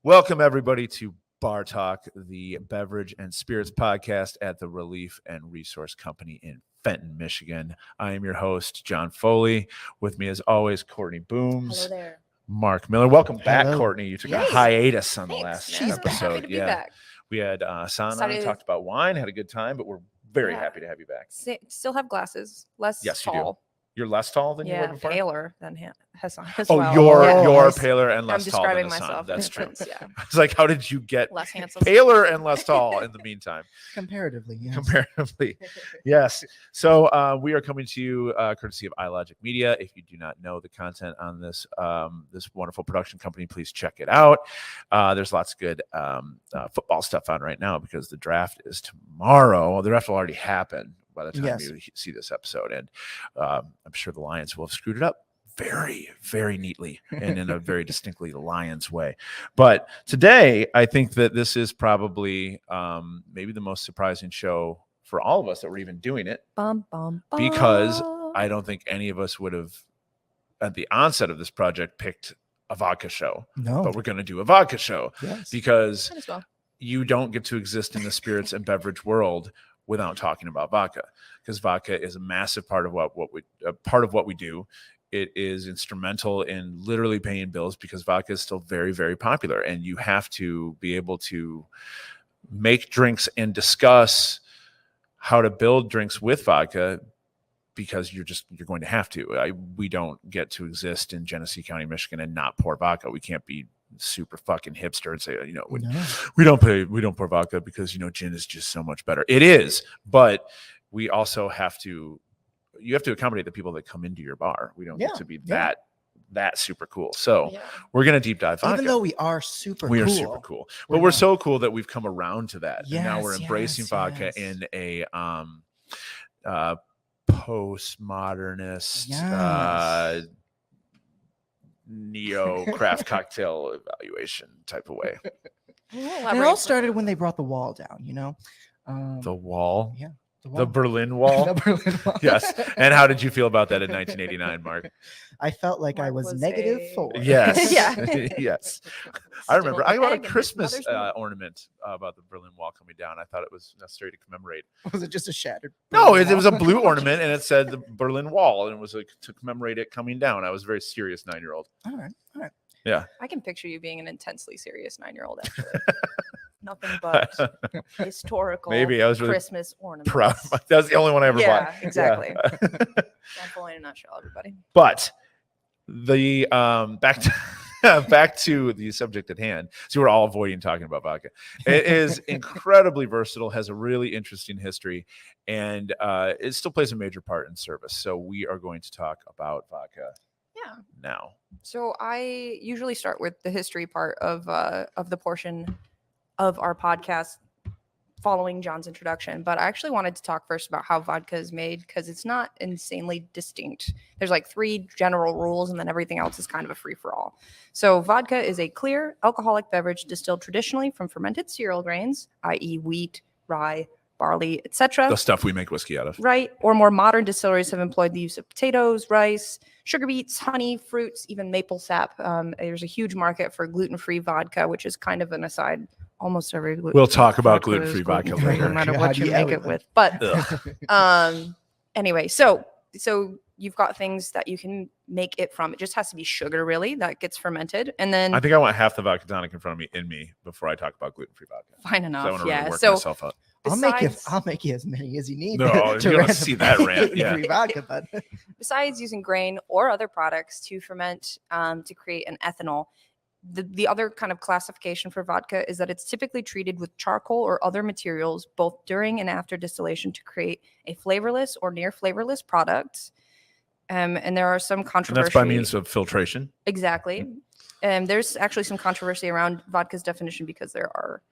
Welcome, everybody, to Bar Talk, the beverage and spirits podcast at the Relief and Resource Company in Fenton, Michigan. I am your host, John Foley. With me, as always, Courtney Booms. Hello there. Marc Miller. Welcome back, Hello. Courtney. You took a Yes. hiatus on the Thanks, last man. episode. Happy to be back. We had Sana, Excited. talked about wine, had a good time, but we're very Yeah. happy to have you back. Still have glasses, less Yes, you do. tall. You're less tall than you were Yeah, before? paler than Hassan as Oh, well. you're Yeah. paler and less I'm tall than describing Hassan. myself. That's true. Yeah, It's like, how did you get less handsome. paler and less tall in the meantime? Comparatively, yes. Comparatively, yes. So we are coming to you courtesy of iLogic Media. If you do not know the content on this this wonderful production company, please check it out. There's lots of good football stuff on right now because the draft is tomorrow. Well, the draft will already happen by the time you see this episode, and I'm sure the Lions will have screwed it up very, very neatly and in a very distinctly Lions way. But today, I think that this is probably maybe the most surprising show for all of us that we're even doing it, because I don't think any of us would have, at the onset of this project, picked a vodka show. No, But we're going to do a vodka show because Might as well. you don't get to exist in the spirits and beverage world without talking about vodka, because vodka is a massive part of what we do. It is instrumental in literally paying bills because vodka is still very, very popular, and you have to be able to make drinks and discuss how to build drinks with vodka, because you're going to have to. We don't get to exist in Genesee County, Michigan, and not pour vodka. We can't be super fucking hipster and say, we don't pour vodka because gin is just so much better. It is, but we also have to. You have to accommodate the people that come into your bar. We don't get to be that super cool. So we're gonna deep dive vodka. Even though we are super we cool. are super cool, but we're so cool that we've come around to that. Yes, and now we're embracing vodka in a postmodernist neo craft cocktail evaluation type of way. And it all started when they brought the wall down, The wall? Yeah. The Berlin Wall? The Berlin Wall. Yes. And how did you feel about that in 1989, Marc? I felt like I was -4. Yes. Yeah. Yes. I remember I got a Egg in Christmas his mother's ornament about the Berlin Wall coming down. I thought it was necessary to commemorate. Was it just a shattered? No, Berlin it was a Wall? blue ornament and it said the Berlin Wall, and it was to commemorate it coming down. I was a very serious 9-year-old. All right. Yeah. I can picture you being an intensely serious 9-year-old. Actually, nothing but historical. Maybe I was really Christmas ornaments. proud. That was the only one I ever bought. Yeah, exactly. Yeah. John Foley in a nutshell, everybody. But the back to the subject at hand. So we're all avoiding talking about vodka. It is incredibly versatile, has a really interesting history, and it still plays a major part in service. So we are going to talk about vodka. Yeah. Now. So I usually start with the history part of the portion of our podcast following John's introduction, but I actually wanted to talk first about how vodka is made, because it's not insanely distinct. There's like 3 general rules, and then everything else is kind of a free-for-all. So vodka is a clear alcoholic beverage distilled traditionally from fermented cereal grains, i.e. wheat, rye, barley, etc. The stuff we make whiskey out of. Right. Or more modern distilleries have employed the use of potatoes, rice, sugar beets, honey, fruits, even maple sap. There's a huge market for gluten-free vodka, which is kind of an aside. Almost every we'll talk about gluten-free vodka gluten-free, later. no matter God, what you yeah, make it with. But anyway, so you've got things that you can make it from. It just has to be sugar, really, that gets fermented, and then I think I want half the vodka tonic in front of me before I talk about gluten-free vodka. fine I enough. want to Yeah. really work So myself up. I'll make you as many as you need. No, you don't rant see about that rant, yeah. gluten-free vodka, but besides using grain or other products to ferment to create an ethanol, the other kind of classification for vodka is that it's typically treated with charcoal or other materials both during and after distillation to create a flavorless or near flavorless product. And there are some controversy. And that's by means of filtration. Exactly. And there's actually some controversy around vodka's definition because there are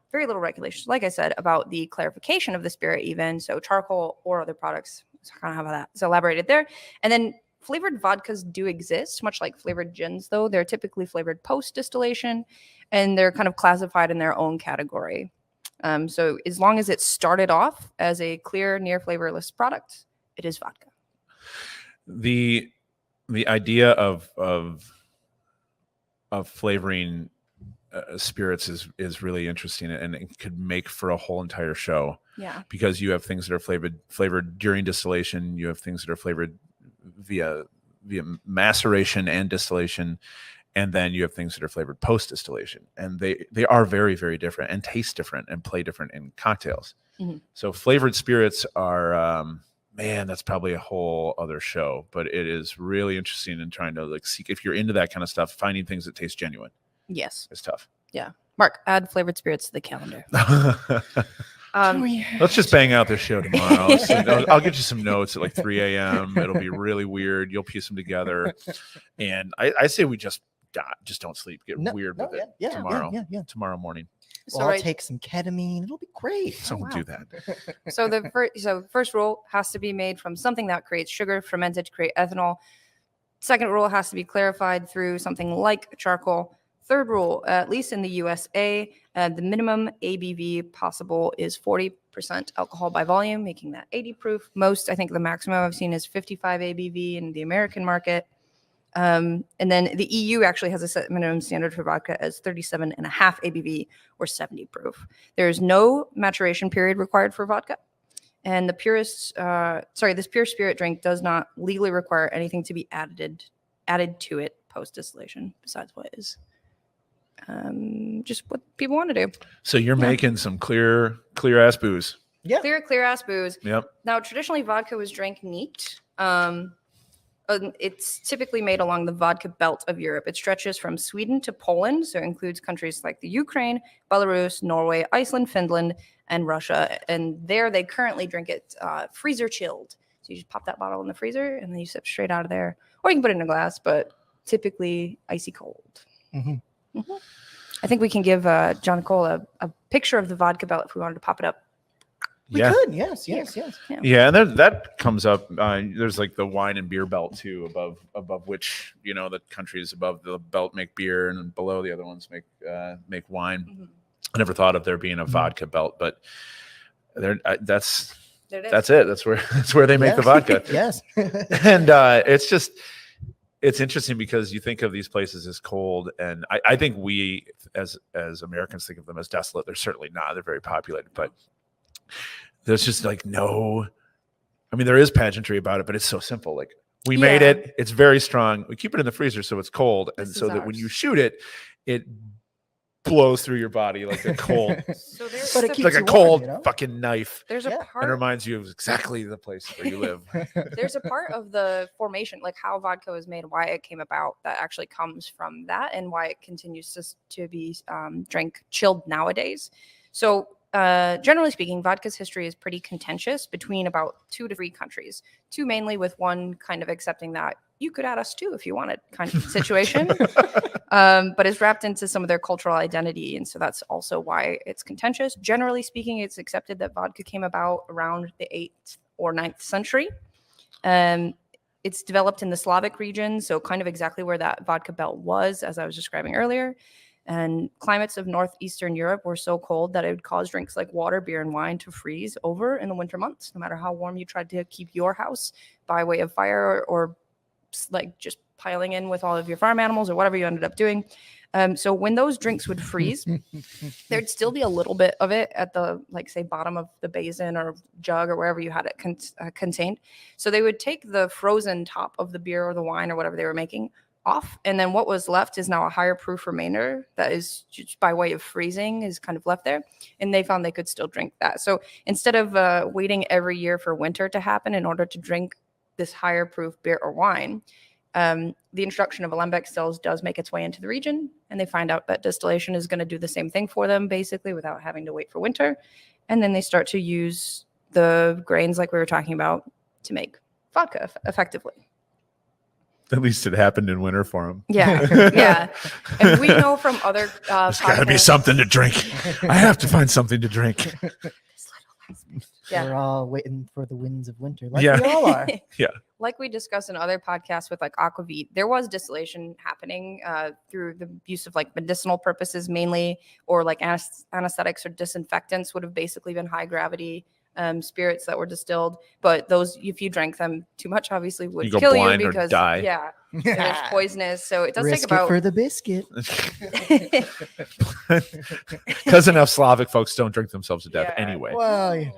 very little regulations, like I said, about the clarification of the spirit even. So charcoal or other products. So kind of how that's elaborated there. And then flavored vodkas do exist, much like flavored gins, though. They're typically flavored post-distillation, and they're kind of classified in their own category. So as long as it started off as a clear, near flavorless product, it is vodka. The idea of flavoring spirits is really interesting, and it could make for a whole entire show. Yeah. Because you have things that are flavored during distillation. You have things that are flavored via maceration and distillation, and then you have things that are flavored post distillation, and they are very, very different and taste different and play different in cocktails. Mm-hmm. So flavored spirits are man, that's probably a whole other show, but it is really interesting in trying to like seek, if you're into that kind of stuff, finding things that taste genuine. Yes. It's tough. Yeah. Marc, add flavored spirits to the calendar. Let's just bang out this show tomorrow. So I'll get you some notes at like 3 a.m. It'll be really weird. You'll piece them together. And I say we just don't sleep. Get weird with it tomorrow. Tomorrow morning. Well, I'll take some ketamine. It'll be great. Don't do that. So the first rule has to be made from something that creates sugar, fermented to create ethanol. Second rule has to be clarified through something like charcoal. Third rule, at least in the USA, the minimum ABV possible is 40% alcohol by volume, making that 80 proof. Most, I think the maximum I've seen is 55 ABV in the American market. And then the EU actually has a set minimum standard for vodka as 37.5 ABV or 70 proof. There is no maturation period required for vodka. And the this pure spirit drink does not legally require anything to be added to it post distillation besides what is just what people want to do. So you're making some clear ass booze. Yeah. Clear ass booze. Yep. Now, traditionally, vodka was drank neat. It's typically made along the vodka belt of Europe. It stretches from Sweden to Poland, so it includes countries like the Ukraine, Belarus, Norway, Iceland, Finland, and Russia. And there, they currently drink it freezer chilled. So you just pop that bottle in the freezer, and then you sip straight out of there. Or you can put it in a glass, but typically icy cold. Mm-hmm. Mm-hmm. I think we can give John Cole a picture of the vodka belt if we wanted to pop it up. We could, yes. Yeah, and that comes up. There's like the wine and beer belt too, above which the countries above the belt make beer, and below the other ones make wine. Mm-hmm. I never thought of there being a vodka belt, but that's it. That's where they make the vodka. Yes, and it's interesting because you think of these places as cold, and I think we as Americans think of them as desolate. They're certainly not. They're very populated, but there's just like there is pageantry about it, but it's so simple. Like we made it. It's very strong. We keep it in the freezer so it's cold, and so that when you shoot it, it blows through your body like a cold, but it keeps like a warm, cold fucking knife. There's a part, and it reminds you of exactly the place where you live. There's a part of the formation, like how vodka was made, why it came about, that actually comes from that, and why it continues to be drank chilled nowadays. So generally speaking, vodka's history is pretty contentious between about 2 to 3 countries. 2 mainly, with one kind of accepting that you could add us too if you wanted kind of situation. But it's wrapped into some of their cultural identity. And so that's also why it's contentious. Generally speaking, it's accepted that vodka came about around the 8th or 9th century. It's developed in the Slavic region, so kind of exactly where that vodka belt was, as I was describing earlier. And climates of northeastern Europe were so cold that it would cause drinks like water, beer, and wine to freeze over in the winter months, no matter how warm you tried to keep your house by way of fire or like just piling in with all of your farm animals or whatever you ended up doing. So when those drinks would freeze, there'd still be a little bit of it at the, like, say, bottom of the basin or jug or wherever you had it contained. So they would take the frozen top of the beer or the wine or whatever they were making off, and then what was left is now a higher proof remainder that is just by way of freezing is kind of left there, and they found they could still drink that. So instead of waiting every year for winter to happen in order to drink this higher proof beer or wine, the introduction of alembic stills does make its way into the region, and they find out that distillation is going to do the same thing for them, basically, without having to wait for winter. And then they start to use the grains, like we were talking about, to make vodka effectively. At least it happened in winter for them. Yeah, yeah. And we know from other there's got to be something to drink. I have to find something to drink. Yeah. We're all waiting for the winds of winter, like we all are. Yeah. Like we discussed in other podcasts with like aquavit, there was distillation happening through the use of like medicinal purposes mainly, or like anesthetics or disinfectants would have basically been high gravity spirits that were distilled. But those, if you drank them too much, obviously would You go kill you blind or because die. yeah, it's poisonous. So it does Risk take about it for the biscuit. Because enough Slavic folks don't drink themselves to death Yeah. anyway. Well, yeah.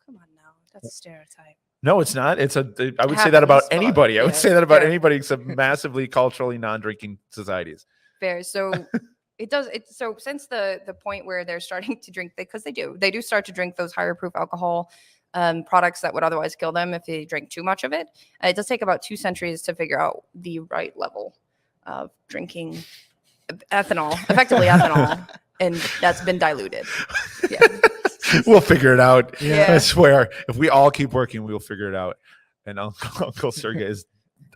Come on now, that's a stereotype. No, it's not. I would say that about happens, but anybody. I would yeah, say that about fair. anybody except massively culturally non-drinking societies. Fair. So it does. So since the point where they're starting to drink, because they do start to drink those higher proof alcohol products that would otherwise kill them if they drink too much of it. It does take about 2 centuries to figure out the right level of drinking ethanol, effectively ethanol, and that's been diluted. Yeah. We'll figure it out. Yeah. I swear. If we all keep working, we'll figure it out. And Uncle Sergey's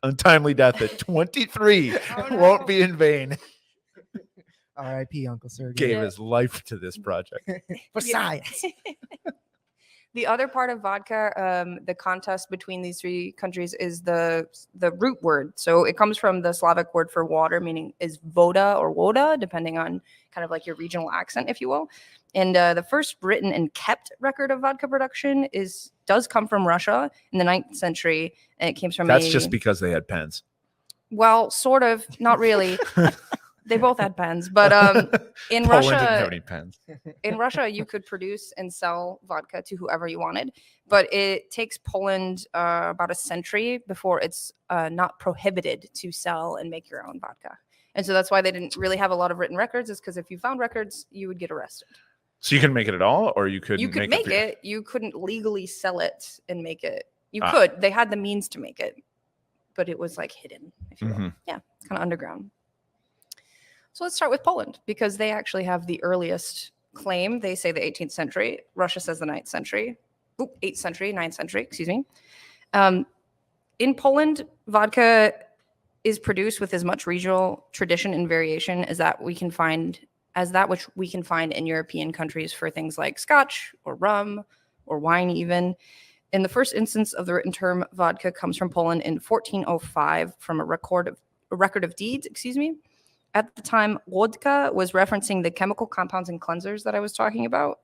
untimely death at 23 won't be in vain. R.I.P. Uncle Sergey. Gave his life to this project. For science. The other part of vodka, the contest between these 3 countries is the root word. So it comes from the Slavic word for water, meaning is voda or woda, depending on kind of like your regional accent, if you will. And the first written and kept record of vodka production does come from Russia in the 9th century, and it came from That's just because they had pens. well, sort of, not really. They both had pens, but in Poland didn't have Russia, any pens. in Russia, you could produce and sell vodka to whoever you wanted, but it takes Poland about a century before it's not prohibited to sell and make your own vodka. And so that's why they didn't really have a lot of written records, is because if you found records, you would get arrested. So you can make it at all, or you could make it. You couldn't legally sell it and make it. You Ah. could. They had the means to make it, but it was like hidden, if you will. Mhm. Yeah, kind of underground. So let's start with Poland, because they actually have the earliest claim. They say the 18th century. Russia says the 9th century. 8th century, 9th century, excuse me. In Poland, vodka is produced with as much regional tradition and variation as that which we can find in European countries for things like Scotch or rum or wine even. In the first instance of the written term, vodka comes from Poland in 1405 from a record of deeds, excuse me. At the time, vodka was referencing the chemical compounds and cleansers that I was talking about,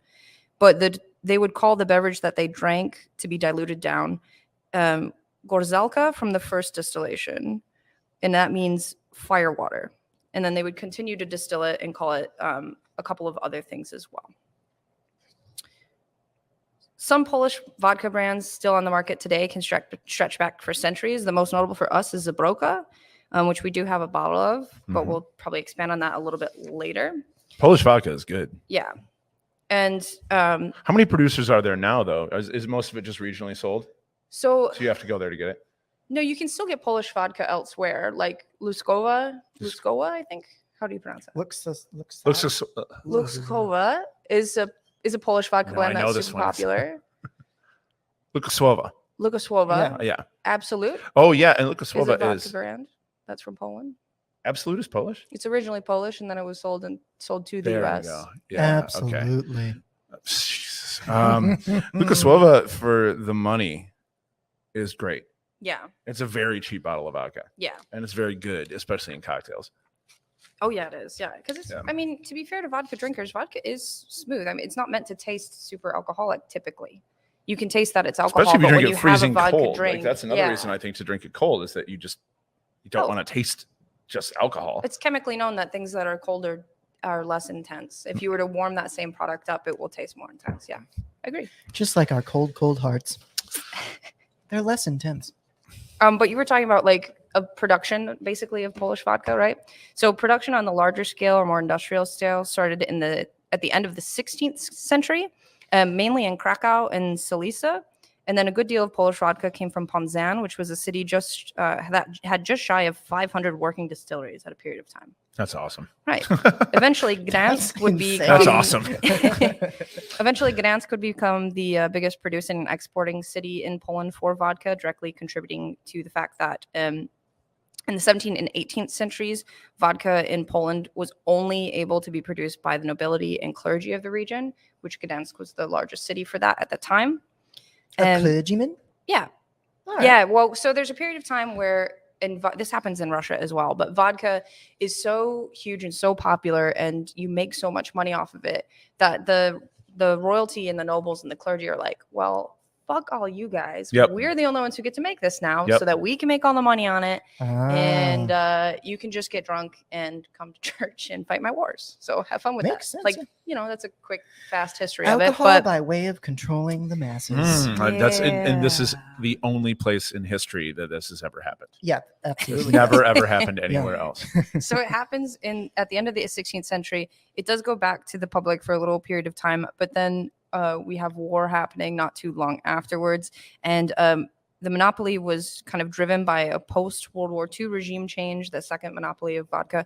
but they would call the beverage that they drank to be diluted down gorzalka from the first distillation, and that means fire water. And then they would continue to distill it and call it a couple of other things as well. Some Polish vodka brands still on the market today can stretch back for centuries. The most notable for us is Zabroka, which we do have a bottle of, but we'll probably expand on that a little bit later. Polish vodka is good. Yeah. And how many producers are there now, though? Is most of it just regionally sold? So you have to go there to get it? No, you can still get Polish vodka elsewhere, like Luskowa, I think. How do you pronounce that? Luskowa is a Polish vodka blend that's super popular. Lukasłowa. Lukasłowa. Yeah. Absolute. Oh, yeah. And Is a Lukasłowa vodka is. brand that's from Poland. Absolute is Polish? It's originally Polish, and then it was sold to the There US. you go. Yeah. Absolutely. Okay. Lukasłowa for the money is great. Yeah. It's a very cheap bottle of vodka. Yeah. And it's very good, especially in cocktails. Oh, yeah, it is. Yeah. Because it's, I mean, to be fair to vodka drinkers, vodka is smooth. I mean, it's not meant to taste super alcoholic typically. You can taste that it's alcohol, Especially if you but drink when it you have a freezing vodka cold. drink, Like, that's another reason I think to drink it cold is that you don't want to taste just alcohol. It's chemically known that things that are colder are less intense. If you were to warm that same product up, it will taste more intense. Yeah, I agree. Just like our cold hearts. They're less intense. But you were talking about like a production basically of Polish vodka, right? So production on the larger scale or more industrial scale started at the end of the 16th century, mainly in Krakow and Silesia. And then a good deal of Polish vodka came from Poznań, which was a city that had just shy of 500 working distilleries at a period of time. That's awesome. Right. Eventually, Gdansk would become. That's awesome. Eventually, Gdansk would become the biggest producing and exporting city in Poland for vodka, directly contributing to the fact that in the 17th and 18th centuries, vodka in Poland was only able to be produced by the nobility and clergy of the region, which Gdansk was the largest city for that at the time. A clergyman? Yeah. Right. Yeah. Well, so there's a period of time where, and this happens in Russia as well, but vodka is so huge and so popular, and you make so much money off of it that the the royalty and the nobles and the clergy are like, well, fuck all you guys. Yep. We're the only ones who get to make this now, Yep. so that we can make all the money on it, Ah, and you can just get drunk and come to church and fight my wars. So have fun with Makes that. sense, Like, you know, that's a quick, fast history alcohol of it. But by way of controlling the masses. That's and this is Yeah. the only place in history that this has ever happened. Yeah, It's absolutely. never ever happened anywhere else. so it happens at the end of the 16th century. It does go back to the public for a little period of time, but then we have war happening not too long afterwards, and the monopoly was kind of driven by a post-World War II regime change, the second monopoly of vodka,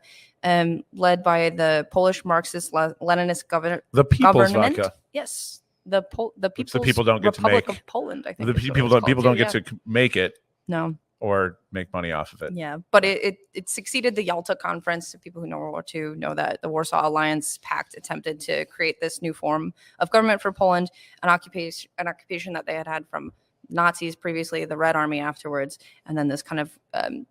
led by the Polish Marxist Leninist The people's government. vodka. Yes, the Which People's the people don't get to Republic make. of Poland. I think The is what people it's don't called get too, to make it no. or make money off of it. Yeah, but it succeeded the Yalta Conference. If people who know World War II know that the Warsaw Alliance Pact attempted to create this new form of government for Poland, an occupation that they had from Nazis previously, the Red Army afterwards, and then this kind of communist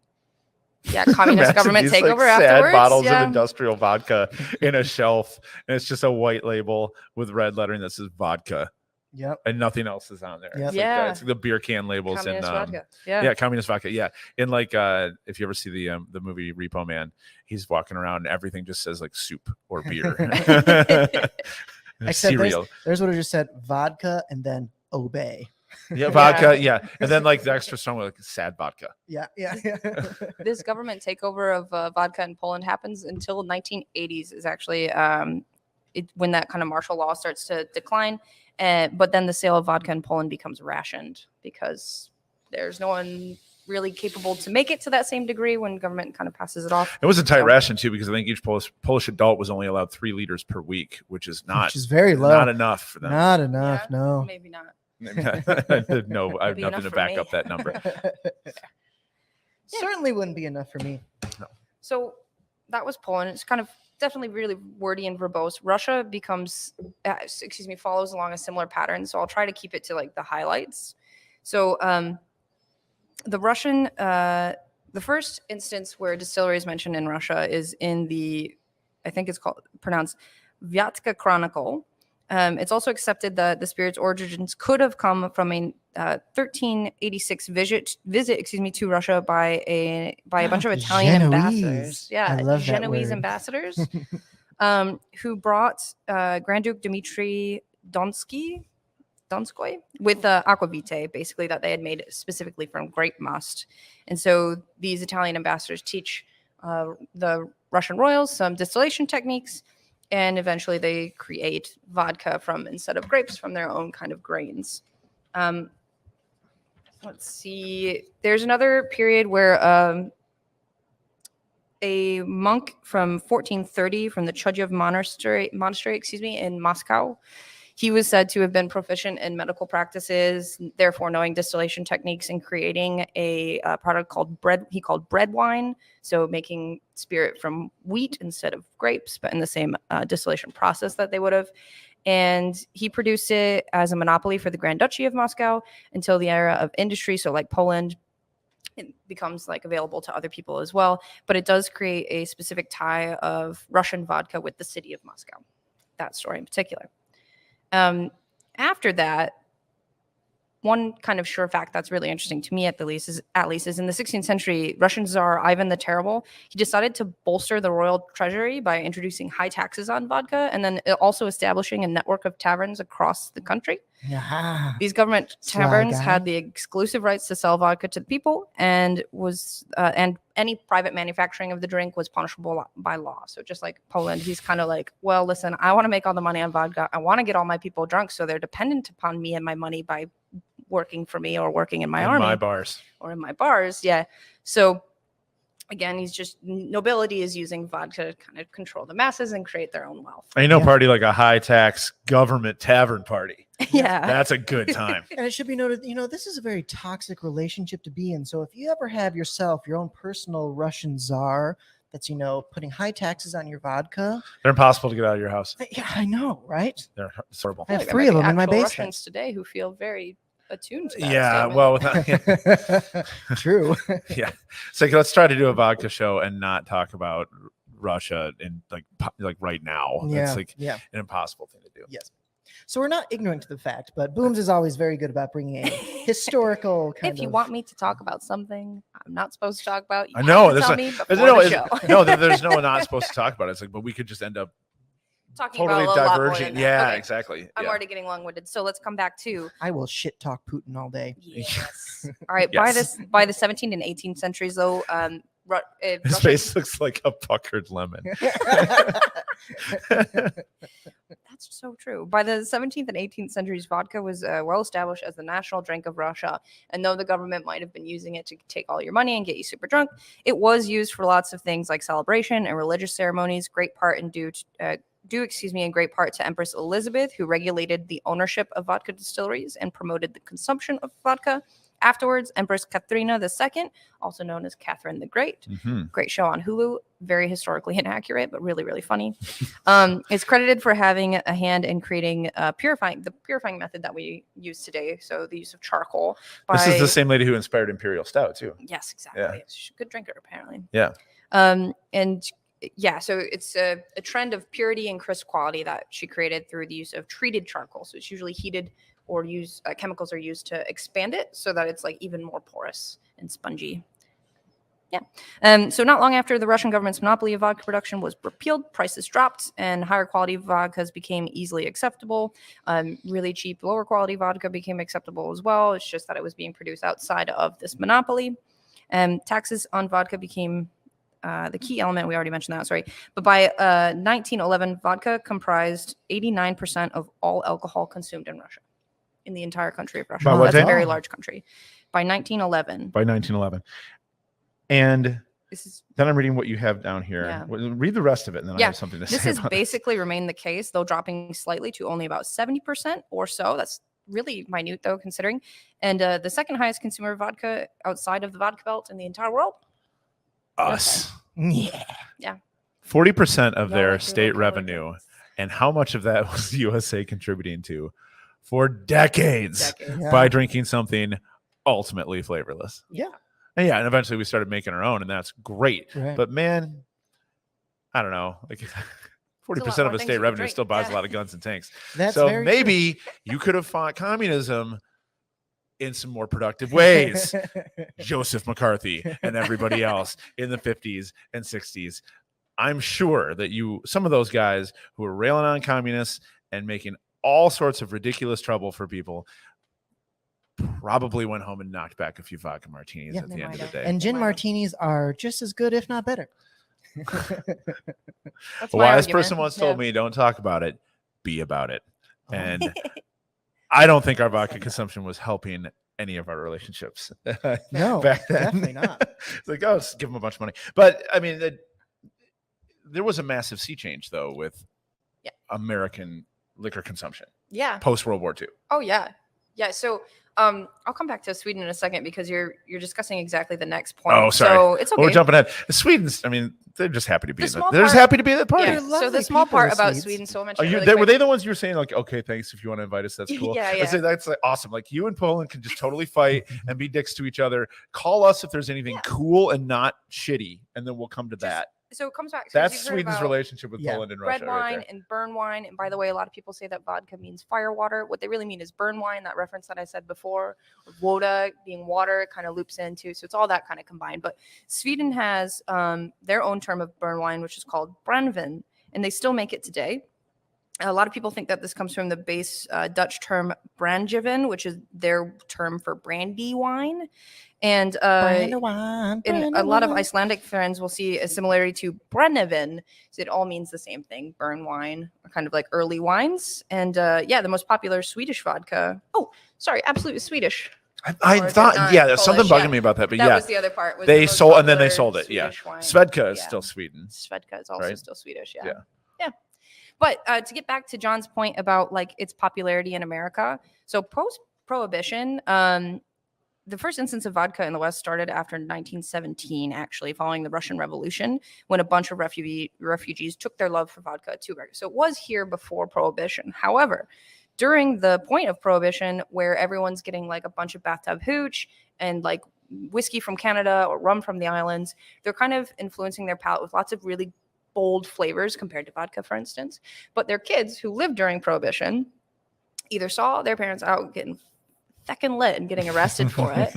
Imagine government these, takeover sad afterwards. bottles Yeah. of industrial vodka in a shelf, and it's just a white label with red lettering that says vodka, Yep. and nothing else is on there. Yep. It's Yeah. it's like the beer can labels Communist and vodka. Yeah. yeah, communist vodka. Yeah, and like if you ever see the movie Repo Man, he's walking around and everything just says like soup or beer. Except Cereal. There's what I just said: vodka and then obey. Yeah, vodka. Yeah, and then like the extra strong like sad vodka. Yeah. This government takeover of vodka in Poland happens until 1980s is actually when that kind of martial law starts to decline. But then the sale of vodka in Poland becomes rationed because there's no one really capable to make it to that same degree when government kind of passes it off. It was a tight So- ration too, because I think each Polish adult was only allowed 3 liters per week, which is Which is very low. not enough for them. Not enough. Yeah, No. Maybe not. No, I have Be nothing enough to for back me. up that number. Certainly wouldn't be enough for me. So that was Poland. It's kind of definitely really wordy and verbose. Russia follows along a similar pattern. So I'll try to keep it to like the highlights. So the Russian, the first instance where distillery is mentioned in Russia is in I think it's pronounced Vyatka Chronicle. It's also accepted that the spirit's origins could have come from a 1386 visit to Russia by a bunch of Italian Genoese. ambassadors. Yeah, I love that Genoese word. ambassadors who brought Grand Duke Dmitry Donskoy with aquavite, basically, that they had made specifically from grape must. And so these Italian ambassadors teach the Russian royals some distillation techniques, and eventually they create vodka instead of grapes from their own kind of grains. Let's see. There's another period where a monk from 1430 from the Chujev monastery, in Moscow, he was said to have been proficient in medical practices, therefore knowing distillation techniques and creating a product called bread. He called bread wine, so making spirit from wheat instead of grapes, but in the same distillation process that they would have. And he produced it as a monopoly for the Grand Duchy of Moscow until the era of industry. So like Poland, it becomes like available to other people as well. But it does create a specific tie of Russian vodka with the city of Moscow. That story in particular. After that, one kind of sure fact that's really interesting to me, at least, is in the 16th century, Russian Tsar Ivan the Terrible, he decided to bolster the royal treasury by introducing high taxes on vodka and then also establishing a network of taverns across the country. Yeah. These government Sly taverns guy. had the exclusive rights to sell vodka to the people, and any private manufacturing of the drink was punishable by law. So just like Poland, he's kind of like, well, listen, I want to make all the money on vodka. I want to get all my people drunk, so they're dependent upon me and my money by working for me or working in my army. My bars. Or in my bars. Yeah. So again, he's just nobility is using vodka to kind of control the masses and create their own wealth. Ain't no Yeah. party like a high tax government tavern party. Yeah. That's a good time. And it should be noted, this is a very toxic relationship to be in. So if you ever have yourself your own personal Russian czar that's, putting high taxes on your vodka. They're impossible to get out of your house. Yeah, I know, right? They're horrible. I have Like, there 3 might of be them in my actual basement. Russians today who feel very attuned to that Yeah, statement. well, without, True. yeah. So let's try to do a vodka show and not talk about Russia in like right now. Yeah. It's like yeah. an impossible thing to do. Yes. So we're not ignorant to the fact, but Booms is always very good about bringing a historical kind If you of. want me to talk about something I'm not supposed to talk about, you I know, have to that's tell not- me before no, the show. no, there's no not supposed to talk about it. It's like, but we could just end up Talking totally about a lot more than divergent. that. Yeah, Okay. exactly. I'm Yeah. already getting long-winded. So let's come back to I will shit talk Putin all day. yes. All right. Yes. By the 17th and 18th centuries, though, His Russia- face looks like a puckered lemon. That's so true. By the 17th and 18th centuries, vodka was well established as the national drink of Russia. And though the government might have been using it to take all your money and get you super drunk, it was used for lots of things like celebration and religious ceremonies. Great part in in great part to Empress Elizabeth, who regulated the ownership of vodka distilleries and promoted the consumption of vodka. Afterwards, Empress Katharina II, also known as Catherine the Great, great show on Hulu, very historically inaccurate, but really, really funny, is credited for having a hand in creating the purifying method that we use today. So the use of charcoal. This is the same lady who inspired Imperial Stout too. Yes, exactly. Yeah. She's a good drinker, apparently. Yeah. And yeah, so it's a trend of purity and crisp quality that she created through the use of treated charcoal. So it's usually heated or chemicals are used to expand it so that it's like even more porous and spongy. Yeah. So not long after the Russian government's monopoly of vodka production was repealed, prices dropped and higher quality vodkas became easily acceptable. Really cheap, lower quality vodka became acceptable as well. It's just that it was being produced outside of this monopoly. Taxes on vodka became the key element. We already mentioned that, sorry. But by 1911, vodka comprised 89% of all alcohol consumed in Russia, in the entire country of Russia. By what That's day? a very large country. By 1911. By 1911. And This is then I'm reading what you have down here. Yeah. Read the rest of it, and then I Yeah, have something to say this has about basically remained the case, though dropping slightly to only about 70% or so. That's really minute, though, considering. And the second highest consumer of vodka outside of the vodka belt in the entire world. us. Yeah. 40% of Y'all their like your state little revenue, politics. and how much of that was the USA contributing to for decades Decades. by drinking something ultimately flavorless. Yeah. And yeah, and eventually we started making our own, and that's great. Right. But man, I don't know, like 40% of more the things state you can revenue drink. still buys Yeah. a lot of guns and tanks. That's So very maybe you could have fought communism in some more productive ways. true. Joseph McCarthy and everybody else in the 50s and 60s. I'm sure that some of those guys who were railing on communists and making all sorts of ridiculous trouble for people probably went home and knocked back a few vodka martinis Yeah. at They the end of might the have. day. And gin Might have. martinis are just as good, if not better. That's A my wise argument. person once told Yeah. me, don't talk about it, be about it. Oh. And I don't think our vodka consumption was helping any of our relationships No, back then. definitely not. It's like, oh, just give them a bunch of money. But I mean, there was a massive sea change, though, with Yeah. American liquor consumption Yeah. post World War II. Oh yeah. Yeah. So I'll come back to Sweden in a second because you're discussing exactly the next point. Oh, sorry. So it's okay. Well, we're jumping ahead. Sweden's, I mean, they're just happy to be The in that. small They're just part- happy to be at that party. Yeah. They're So lovely the small people, part the about Swedes. Sweden, so much. Were they the ones you were saying like, okay, thanks if you want to invite us, that's cool. Yeah, I yeah. say that's like awesome. Like you and Poland can just totally fight and be dicks to each other. Call us if there's anything Yeah. cool and not shitty, and then we'll come to Just that. So it comes back. So That's you've heard Sweden's about relationship with Yeah. Poland and red Russia. wine Right there. and burn wine. And by the way, a lot of people say that vodka means fire water. What they really mean is burn wine. That reference that I said before, woda being water, kind of loops into. So it's all that kind of combined. But Sweden has their own term of burn wine, which is called brännvin, and they still make it today. A lot of people think that this comes from the base Dutch term brandjeven, which is their term for brandy wine. And Brand of wine, and brand a of lot of wine. Icelandic friends will see a similarity to brennivin. So it all means the same thing, burn wine, or kind of like early wines. And yeah, the most popular Swedish vodka. Oh, sorry, absolutely Swedish. I Or is it thought, not yeah, there's something Polish? bugging Yeah. me about that. But That yeah, was the other part. Was they the most sold and then they popular sold it. Yeah, Swedish wine. Svedka is Yeah. still Sweden. Svedka is also right? still Swedish. Yeah. Yeah. But to get back to John's point about like its popularity in America, so post-prohibition, the first instance of vodka in the West started after 1917, actually, following the Russian Revolution, when a bunch of refugees took their love for vodka to America. So it was here before Prohibition. However, during the point of Prohibition, where everyone's getting like a bunch of bathtub hooch and like whiskey from Canada or rum from the islands, they're kind of influencing their palate with lots of really bold flavors compared to vodka, for instance. But their kids who lived during Prohibition either saw their parents out getting feckin' lit and getting arrested for it,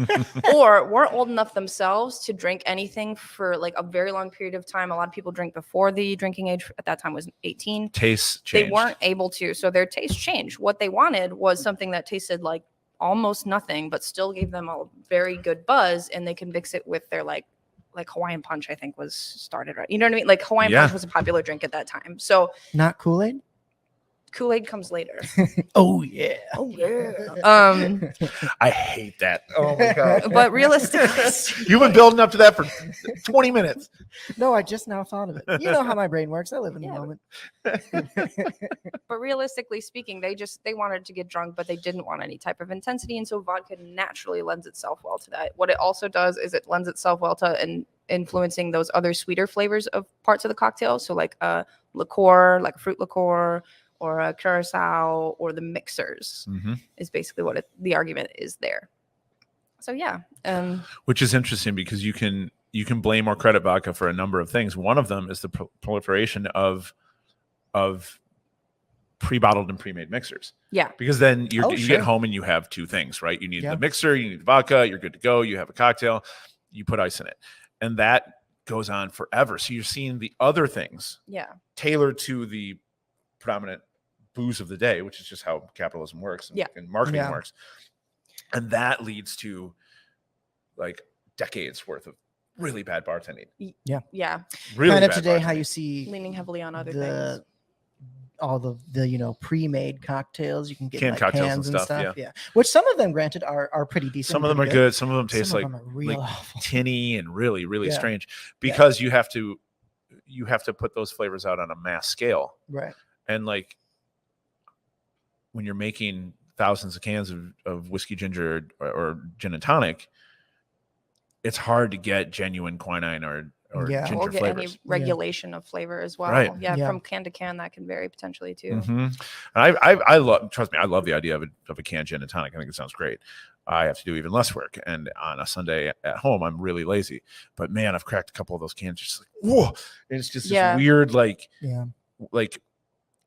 or weren't old enough themselves to drink anything for like a very long period of time. A lot of people drink before the drinking age at that time was 18. Tastes They changed. weren't able to, so their taste changed. What they wanted was something that tasted like almost nothing, but still gave them a very good buzz, and they can mix it with their like Hawaiian punch. I think was started right. You know what I mean? Like Hawaiian punch was a popular drink at that time. So Not Kool-Aid? Kool-Aid comes later. Oh yeah. Oh yeah. I hate that. Oh my god. But realistically, You've been building up to that for 20 minutes. No, I just now thought of it. You know how my brain works. I live in the Yeah. moment. but realistically speaking, they wanted to get drunk, but they didn't want any type of intensity, and so vodka naturally lends itself well to that. What it also does is it lends itself well to influencing those other sweeter flavors of parts of the cocktail. So like a liqueur, like a fruit liqueur, or a curacao, or the mixers is basically what the argument is there. So yeah, Which is interesting because you can blame or credit vodka for a number of things. One of them is the proliferation of pre-bottled and pre-made mixers. Yeah. Because then you sure. get home and you have two things, right? You need Yeah. the mixer, you need vodka, you're good to go, you have a cocktail, you put ice in it. And that goes on forever. So you're seeing the other things yeah, tailored to the predominant booze of the day, which is just how capitalism works and marketing Yeah. works. And that leads to like decades worth of really bad bartending. yeah, Really kind of bad today how bartending. you see leaning heavily on other the things. all the pre-made cocktails you can get in, Canned like cocktails cans and and stuff, stuff. Yeah. Which some of them granted are pretty decent. Some of them are pretty good. Some of them taste Some like, of them are real like awful. tinny and really, really Yeah. strange because you have to put those flavors out on a mass scale. Right. And like when you're making thousands of cans of whiskey, ginger, or gin and tonic, it's hard to get genuine quinine or Yeah. ginger Or get flavors. any regulation of flavor as well. Right. Yeah, Yeah. from can to can that can vary potentially too. And I love, trust me, I love the idea of a canned gin and tonic. I think it sounds great. I have to do even less work, and on a Sunday at home, I'm really lazy. But man, I've cracked a couple of those cans, just like whoa! And it's just Yeah. this weird, like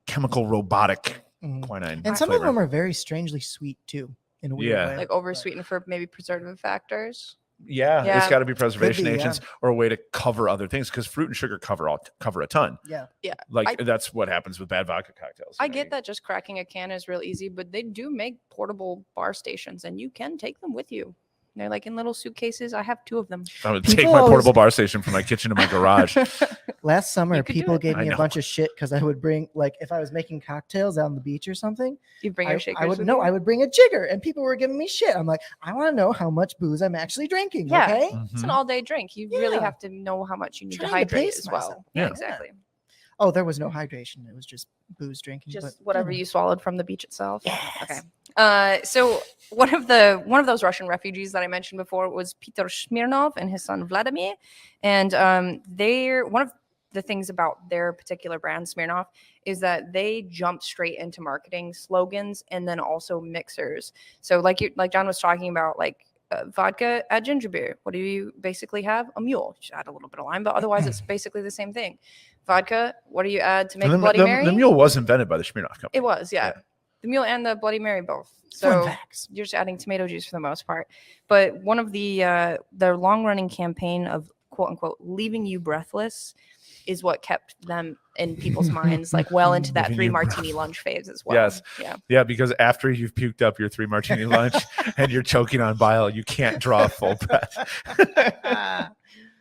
chemical robotic Mhm. quinine. And some flavor. of them are very strangely sweet too, in a weird Yeah. way. Like over sweetened for maybe preservative factors. Yeah, it's Yeah. got to be preservation Could be, agents or a way to cover other things because fruit and sugar cover a ton. Yeah. Like that's what happens with bad vodka cocktails. I get that just cracking a can is real easy, but they do make portable bar stations and you can take them with you. They're like in little suitcases. I have 2 of them. I'm gonna People take my always- portable bar station from my kitchen to my garage. Last summer, You could do people it. gave I me a know. bunch of shit because I would bring, like, if I was making cocktails out on the beach or something, You bring your shakers I would with no, you? I would bring a jigger, and people were giving me shit. I'm like, I want to know how much booze I'm actually drinking. Yeah. Okay. It's an Mhm. all-day drink. You really Yeah. have to know how much you need to Trying to hydrate pace as well. myself. Yeah, Yeah. exactly. Oh, there was no hydration. It was just booze drinking. Just but, whatever know. you swallowed from the beach itself. Yes. Okay. So one of those Russian refugees that I mentioned before was Peter Smirnov and his son Vladimir, and they're one of the things about their particular brand Smirnov is that they jump straight into marketing slogans and then also mixers. So like John was talking about, like vodka, add ginger beer. What do you basically have? A mule. Just add a little bit of lime, but otherwise it's basically the same thing. Vodka. What do you add to make a Bloody Mary? The mule was invented by the Smirnoff company. It was, yeah. Yeah. The mule and the Bloody Mary both. Fun So facts. you're just adding tomato juice for the most part. But one of their long running campaign of quote unquote leaving you breathless is what kept them in people's minds, like well into that Leaving 3 you martini lunch phase as well. Yes. Yeah. Yeah, because after you've puked up your 3 martini lunch and you're choking on bile, you can't draw a full breath.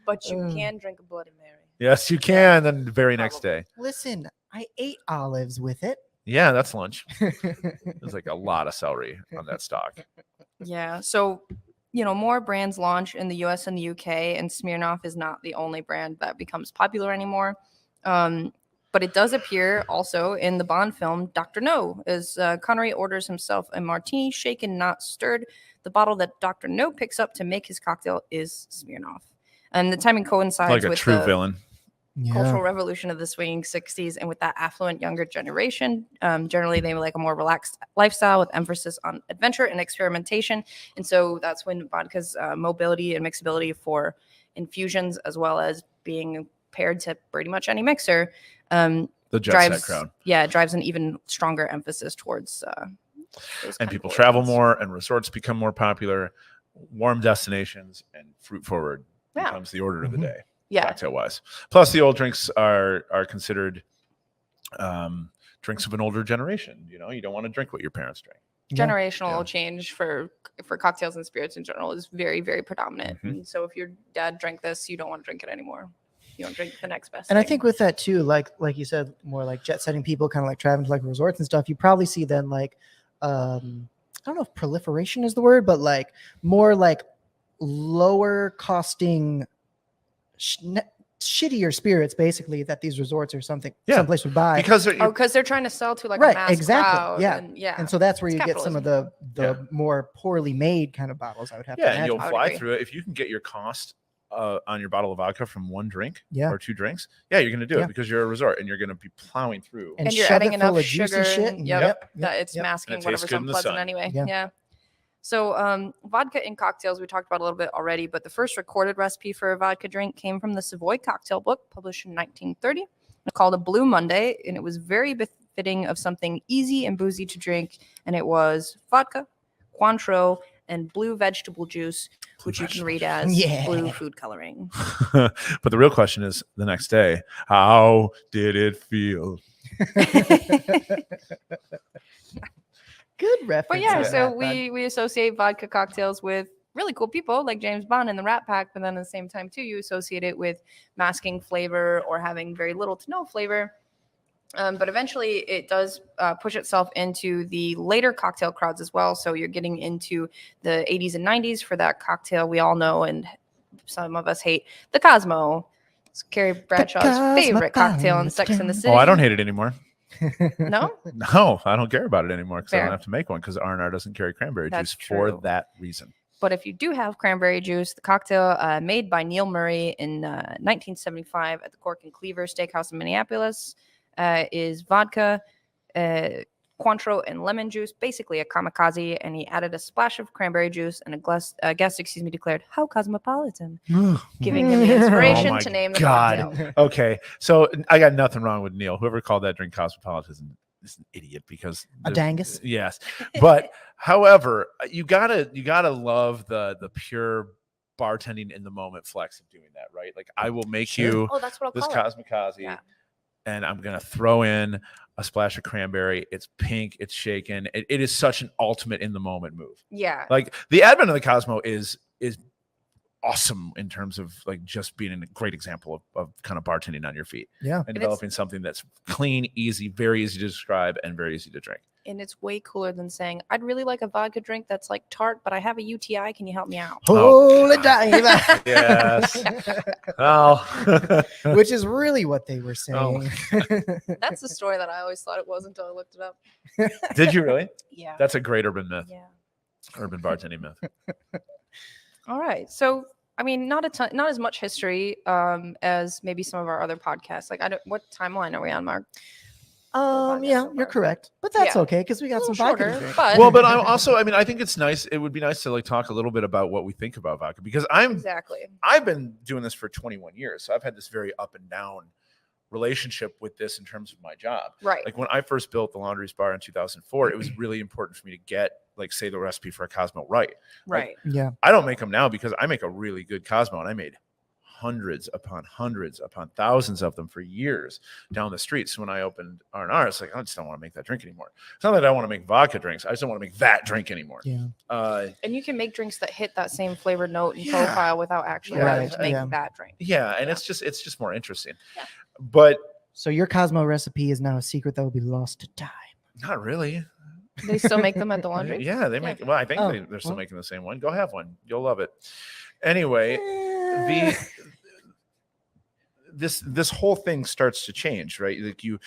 But you Mm. can drink a Bloody Mary. Yes, you can. Then the very next Probably. day. Listen, I ate olives with it. Yeah, that's lunch. There's like a lot of celery on that stock. Yeah. So, more brands launch in the US and the UK, and Smirnoff is not the only brand that becomes popular anymore. But it does appear also in the Bond film Dr. No, as Connery orders himself a martini, shaken, not stirred. The bottle that Dr. No picks up to make his cocktail is Smirnoff. And the timing coincides Like a with true the villain. cultural revolution of the swinging 60s, and with that affluent younger generation, generally they like a more relaxed lifestyle with emphasis on adventure and experimentation. And so that's when vodka's mobility and mixability for infusions, as well as being paired to pretty much any mixer, The jet set crowd. drives an even stronger emphasis towards those And kind of people travel origins. more, and resorts become more popular. Warm destinations and fruit forward Yeah. becomes the order of the Mhm. day, Yeah. cocktail wise. Plus, the old drinks are considered drinks of an older generation. You know, you don't want to drink what your parents drink. Yeah. Generational Yeah. change for cocktails and spirits in general is very, very predominant. Mhm. And so if your dad drank this, you don't want to drink it anymore. You don't drink the next best And I thing. think with that too, like you said, more like jet setting people, kind of like traveling to like resorts and stuff. You probably see then like, I don't know if proliferation is the word, but like more like lower costing, shittier spirits, basically that these resorts or something, Yeah. someplace would buy. Because because they're trying to sell to like Right, a mass exactly, crowd. yeah. And yeah. And so that's where It's you get some of capitalism. the more poorly made kind of bottles. I would have to yeah, imagine. and you'll I would fly agree. through it if you can get your cost on your bottle of vodka from one drink Yeah. or two drinks. Yeah, you're going to do Yeah. it because you're a resort and you're going to be plowing through. And you're shove adding it full enough of juicy sugar shit. and- And yep. That it's yep. masking And it tastes whatever's good in the unpleasant sun. anyway. Yeah. Yeah. So vodka in cocktails, we talked about a little bit already, but the first recorded recipe for a vodka drink came from the Savoy cocktail book published in 1930. It's called a Blue Monday, and it was very befitting of something easy and boozy to drink, and it was vodka, Cointreau, and blue vegetable juice, which you can read as Yeah. blue food coloring. But the real question is the next day, how did it feel? Good reference. But yeah, to so that, bud. we associate vodka cocktails with really cool people like James Bond and the Rat Pack, but then at the same time too, you associate it with masking flavor or having very little to no flavor. But eventually, it does push itself into the later cocktail crowds as well. So you're getting into the 80s and 90s for that cocktail we all know and some of us hate, the Cosmo. It's Carrie Bradshaw's favorite cocktail in Sex and the City. Oh, I don't hate it anymore. No? No, I don't care about it anymore because I Fair. don't have to make one because R&R doesn't carry cranberry That's juice for true. that reason. But if you do have cranberry juice, the cocktail made by Neil Murray in 1975 at the Cork and Cleaver Steakhouse in Minneapolis is vodka, Cointreau, and lemon juice, basically a kamikaze. And he added a splash of cranberry juice, and a guest, declared, "How cosmopolitan," giving him the inspiration Oh my to name the God. cocktail. Okay, so I got nothing wrong with Neil. Whoever called that drink cosmopolitan is an idiot because A dangus? Yes, but however, you gotta love the pure bartending in the moment flex of doing that, right? Like I will make Sure. you Oh, that's what I'll this call it. cosmikaze, Yeah. and I'm gonna throw in a splash of cranberry. It's pink, it's shaken. It is such an ultimate in the moment move. Yeah. Like the advent of the Cosmo is awesome in terms of like just being a great example of kind of bartending on your feet Yeah. and developing something that's clean, easy, very easy to describe, and very easy to drink. And it's way cooler than saying, "I'd really like a vodka drink that's like tart, but I have a UTI. Can you help me out?" Holy dive. Yes. Well, Which is really what they were Oh. saying. That's the story that I always thought it was until I looked it up. did you really? Yeah. That's a great urban myth, Yeah. urban bartending myth. All right. So, I mean, not as much history as maybe some of our other podcasts. Like, what timeline are we on, Mark? Yeah, you're correct. But that's Yeah. okay because we got A some little vodka to shorter, drink. but Well, but I also, I mean, I think it's nice. It would be nice to like talk a little bit about what we think about vodka because exactly. I've been doing this for 21 years, so I've had this very up and down relationship with this in terms of my job. Right. Like when I first built the Laundry's Bar in 2004, it was really important for me to get like say the recipe for a Cosmo right. Right. Yeah. I don't make them now because I make a really good Cosmo, and I made hundreds upon thousands of them for years down the street. So when I opened R&R, it's like I just don't want to make that drink anymore. It's not that I want to make vodka drinks. I just don't want to make that drink anymore. Yeah. And you can make drinks that hit that same flavored note and Yeah. profile without actually Right, having to make yeah. that drink. Yeah, and Yeah. it's just more interesting. Yeah. But So your Cosmo recipe is now a secret that will be lost to time. not really. They still make them at the laundry. Yeah, they make. Well, I think Oh, they're still well. making the same one. Go have one. You'll love it. Anyway, this whole thing starts to change, right? Like you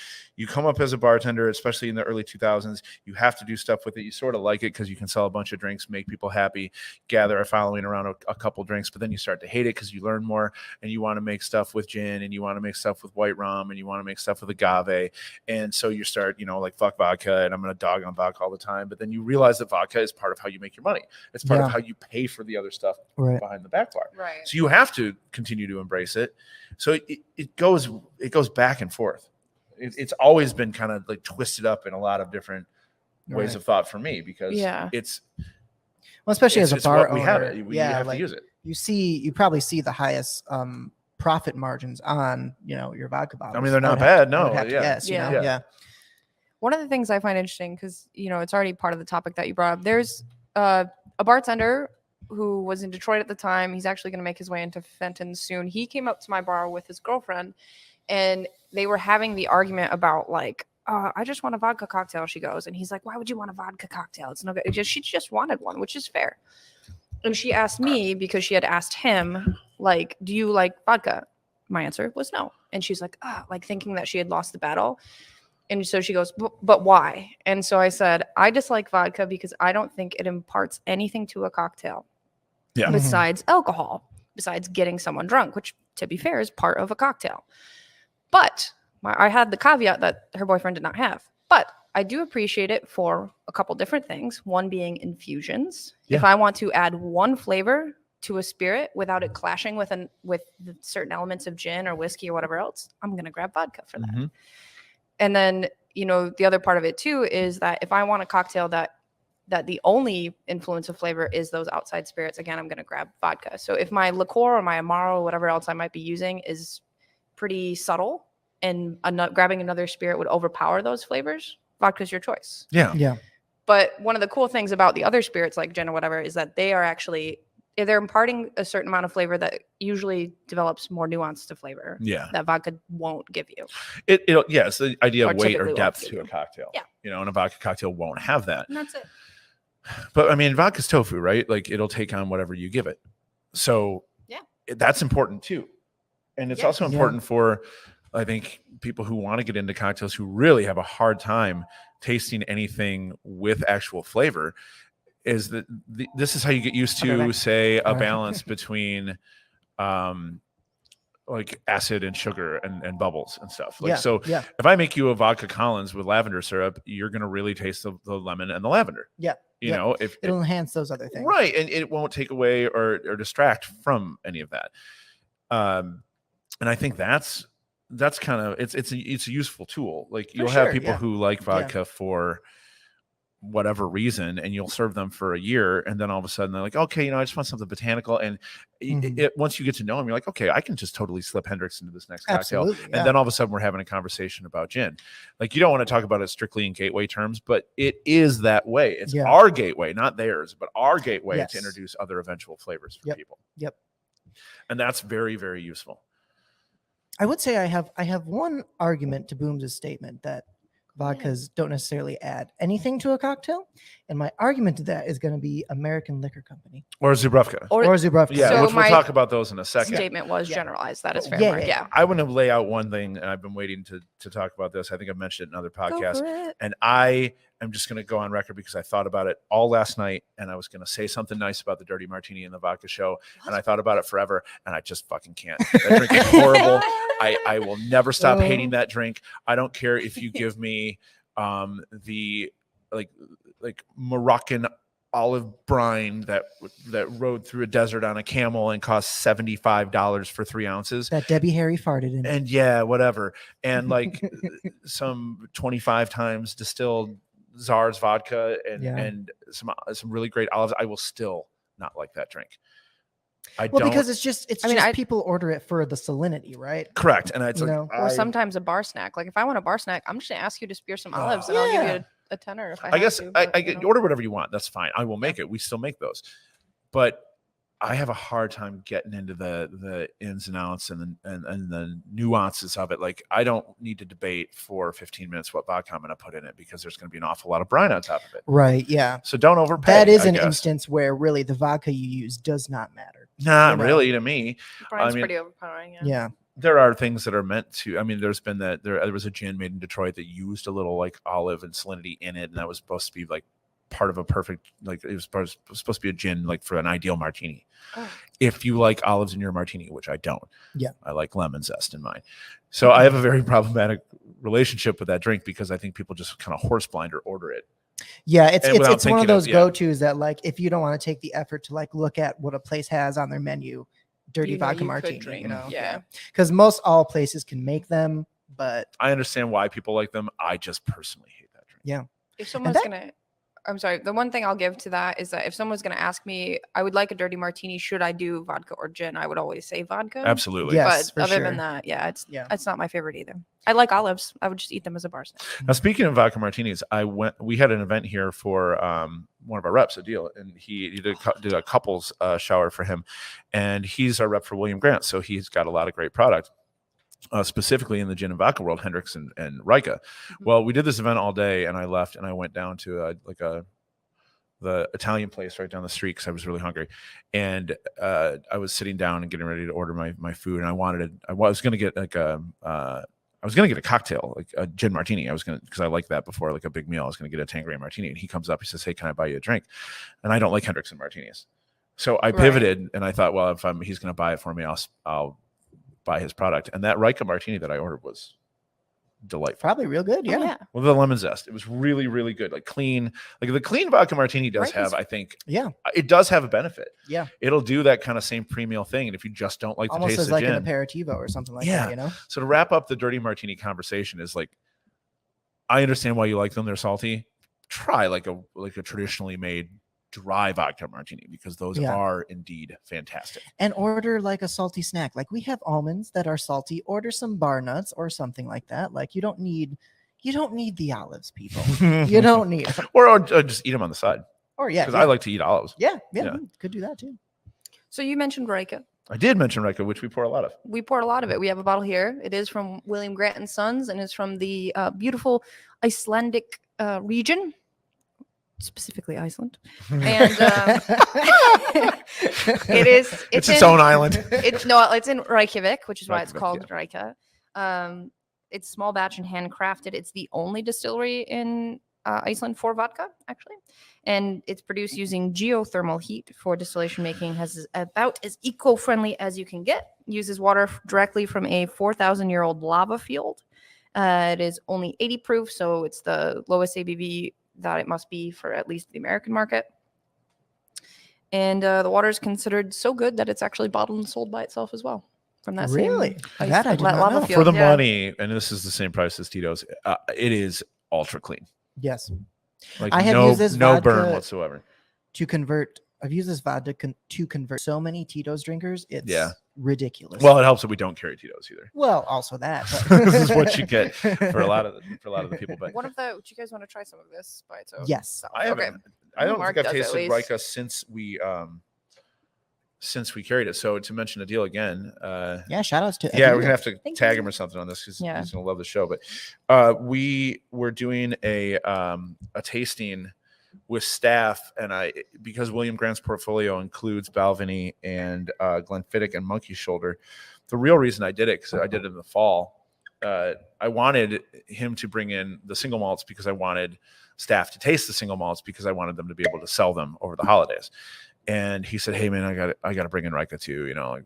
come up as a bartender, especially in the early 2000s, you have to do stuff with it. You sort of like it because you can sell a bunch of drinks, make people happy, gather a following around a couple drinks, but then you start to hate it because you learn more and you want to make stuff with gin and you want to make stuff with white rum and you want to make stuff with agave. And so you start, like fuck vodka and I'm going to dog on vodka all the time. But then you realize that vodka is part of how you make your money. It's part of how you pay for the other stuff Right. behind the back bar. Right. So you have to continue to embrace it. So it goes back and forth. It's always been kind of like twisted up in a lot of different ways of thought for me because it's well, especially as a bar what we owner, have it. We have to use it. You probably see the highest profit margins on your vodka bottles. I mean, they're not bad. No, yeah. One of the things I find interesting, because it's already part of the topic that you brought up. There's a bartender who was in Detroit at the time. He's actually going to make his way into Fenton soon. He came up to my bar with his girlfriend, and they were having the argument about like, I just want a vodka cocktail, she goes. And he's like, why would you want a vodka cocktail? It's no good. She just wanted one, which is fair. And she asked me, because she had asked him, like, do you like vodka? My answer was no. And she's like, like thinking that she had lost the battle. And so she goes, but why? And so I said, I dislike vodka because I don't think it imparts anything to a cocktail besides alcohol, besides getting someone drunk, which, to be fair, is part of a cocktail. But I had the caveat that her boyfriend did not have. But I do appreciate it for a couple different things. One being infusions. Yeah. If I want to add one flavor to a spirit without it clashing with the certain elements of gin or whiskey or whatever else, I'm going to grab vodka for that. Mm-hmm. And then, the other part of it too is that if I want a cocktail that the only influence of flavor is those outside spirits, again, I'm going to grab vodka. So if my liqueur or my Amaro or whatever else I might be using is pretty subtle and grabbing another spirit would overpower those flavors, vodka's your choice. Yeah. Yeah. But one of the cool things about the other spirits like gin or whatever is that they are actually, they're imparting a certain amount of flavor that usually develops more nuance to flavor. Yeah. That vodka won't give you. It's the idea of weight or depth to a cocktail. Yeah. And a vodka cocktail won't have that. And that's it. But I mean, vodka's tofu, right? Like it'll take on whatever you give it. So that's important too. And it's also important for, I think, people who want to get into cocktails who really have a hard time tasting anything with actual flavor. Is that this is how you get used to, say, a balance between like acid and sugar and bubbles and stuff. If I make you a vodka Collins with lavender syrup, you're going to really taste the lemon and the lavender. Yeah. You know, if it'll enhance those other things. Right. And it won't take away or distract from any of that. And I think that's kind of, it's a useful tool. Like you'll have people who like vodka for whatever reason, and you'll serve them for a year, and then all of a sudden they're like, okay, I just want something botanical. And once you get to know them, you're like, okay, I can just totally slip Hendrix into this next cocktail. And then all of a sudden we're having a conversation about gin. Like you don't want to talk about it strictly in gateway terms, but it is that way. It's our gateway, not theirs, but our gateway to introduce other eventual flavors for people. Yep. And that's very, very useful. I would say I have one argument to Booms' statement that vodkas don't necessarily add anything to a cocktail. And my argument to that is going to be American Liquor Company. Or Zubrowka. Or Zubrowka. Yeah, so which we'll talk about those in a second. Statement was generalized. That is fair. Yeah. I want to lay out one thing, and I've been waiting to talk about this. I think I mentioned it in other podcasts. And I am just going to go on record because I thought about it all last night, and I was going to say something nice about the Dirty Martini and the vodka show. And I thought about it forever, and I just fucking can't. That drink is horrible. I will never stop hating that drink. I don't care if you give me the like Moroccan olive brine that rode through a desert on a camel and cost $75 for 3 ounces. That Debbie Harry farted in. And whatever. And like some 25 times distilled Czar's vodka and some really great olives. I will still not like that drink. Because it's just people order it for the salinity, right? Correct. And it's or sometimes a bar snack. Like if I want a bar snack, I'm just gonna ask you to spear some olives and I'll give you a tenner if I have to. I order whatever you want. That's fine. I will make it. We still make those. But I have a hard time getting into the ins and outs and the nuances of it. Like I don't need to debate for 15 minutes what vodka I'm going to put in it because there's going to be an awful lot of brine on top of it. Right. Yeah. So don't overpay. That is an instance where really the vodka you use does not matter. Not really to me. Brine's pretty overpowering. Yeah. There are things that are meant to. I mean, there's been that there was a gin made in Detroit that used a little like olive and salinity in it, and that was supposed to be like part of a perfect, like it was supposed to be a gin like for an ideal martini. If you like olives in your martini, which I don't. Yeah. I like lemon zest in mine. So I have a very problematic relationship with that drink because I think people just kind of horse blind or order it. Yeah, it's one of those go-tos that like if you don't want to take the effort to like look at what a place has on their menu, dirty vodka martini, because most all places can make them, but I understand why people like them. I just personally hate that drink. Yeah. If someone's gonna I'm sorry. The one thing I'll give to that is that if someone's going to ask me, I would like a dirty martini, should I do vodka or gin? I would always say vodka. Absolutely. Yes, But for other sure. than that, it's not my favorite either. I like olives. I would just eat them as a bar snack. Now, speaking of vodka martinis, we had an event here for one of our reps, a deal, and he did a couples shower for him, and he's our rep for William Grant, so he's got a lot of great product. Specifically in the gin and vodka world, Hendrix and Rika. Well, we did this event all day, and I left and I went down to the Italian place right down the street because I was really hungry, and I was sitting down and getting ready to order my food, and I was going to get a cocktail, like a gin martini. Because I like that before like a big meal. I was going to get a Tanqueray martini, and he comes up, he says, "Hey, can I buy you a drink?" And I don't like Hendrix and martinis, so I pivoted and I thought, well, if he's going to buy it for me, I'll buy his product. And that Rika martini that I ordered was delightful. Probably real good. Oh, Yeah. yeah. With the lemon zest. It was really, really good. Like clean. Like the clean vodka martini does have, I think, it does have a benefit. Yeah. It'll do that kind of same premium thing. And if you just don't like the Almost taste as of like gin, an aperitivo or something like that, you know? So to wrap up the dirty martini conversation is like, I understand why you like them. They're salty. Try like a traditionally made dry vodka martini, because those are indeed fantastic. And order like a salty snack. Like we have almonds that are salty. Order some bar nuts or something like that. Like you don't need the olives, people. You don't need them. or just eat them on the side. Or because I like to eat olives. Yeah, could do that too. So you mentioned Rika. I did mention Rika, which we pour a lot of. We poured a lot of it. We have a bottle here. It is from William Grant and Sons, and it's from the beautiful Icelandic region. Specifically Iceland, and it's its own island. It's in Reykjavik, which is why it's called Rika. It's small batch and handcrafted. It's the only distillery in Iceland for vodka, actually, and it's produced using geothermal heat for distillation making. Has about as eco-friendly as you can get. Uses water directly from a 4,000-year-old lava field. It is only 80 proof, so it's the lowest ABV that it must be for at least the American market. And the water is considered so good that it's actually bottled and sold by itself as well. From that really? Same that I did not lava know. field. For the money, and this is the same price as Tito's, it is ultra clean. Yes. Like I have no, used this no vodka burn whatsoever. to convert. I've used this vodka to convert so many Tito's drinkers. It's ridiculous. Well, it helps that we don't carry Tito's either. Well, also that. But This is what you get for a lot of the people. But Would you guys want to try some of this by its own? Yes. I haven't. I don't Marc think I've does at tasted least. Rika since we carried it. So to mention a deal again, yeah, shout outs to we're gonna have to Thank tag you. him or something on this because Yeah. he's gonna love the show. But we were doing a tasting with staff, and because William Grant's portfolio includes Balvenie and Glenfiddich and Monkey Shoulder. The real reason I did it, because I did it in the fall, I wanted him to bring in the single malts because I wanted staff to taste the single malts because I wanted them to be able to sell them over the holidays. And he said, "Hey man, I got to bring in Rika too. You know,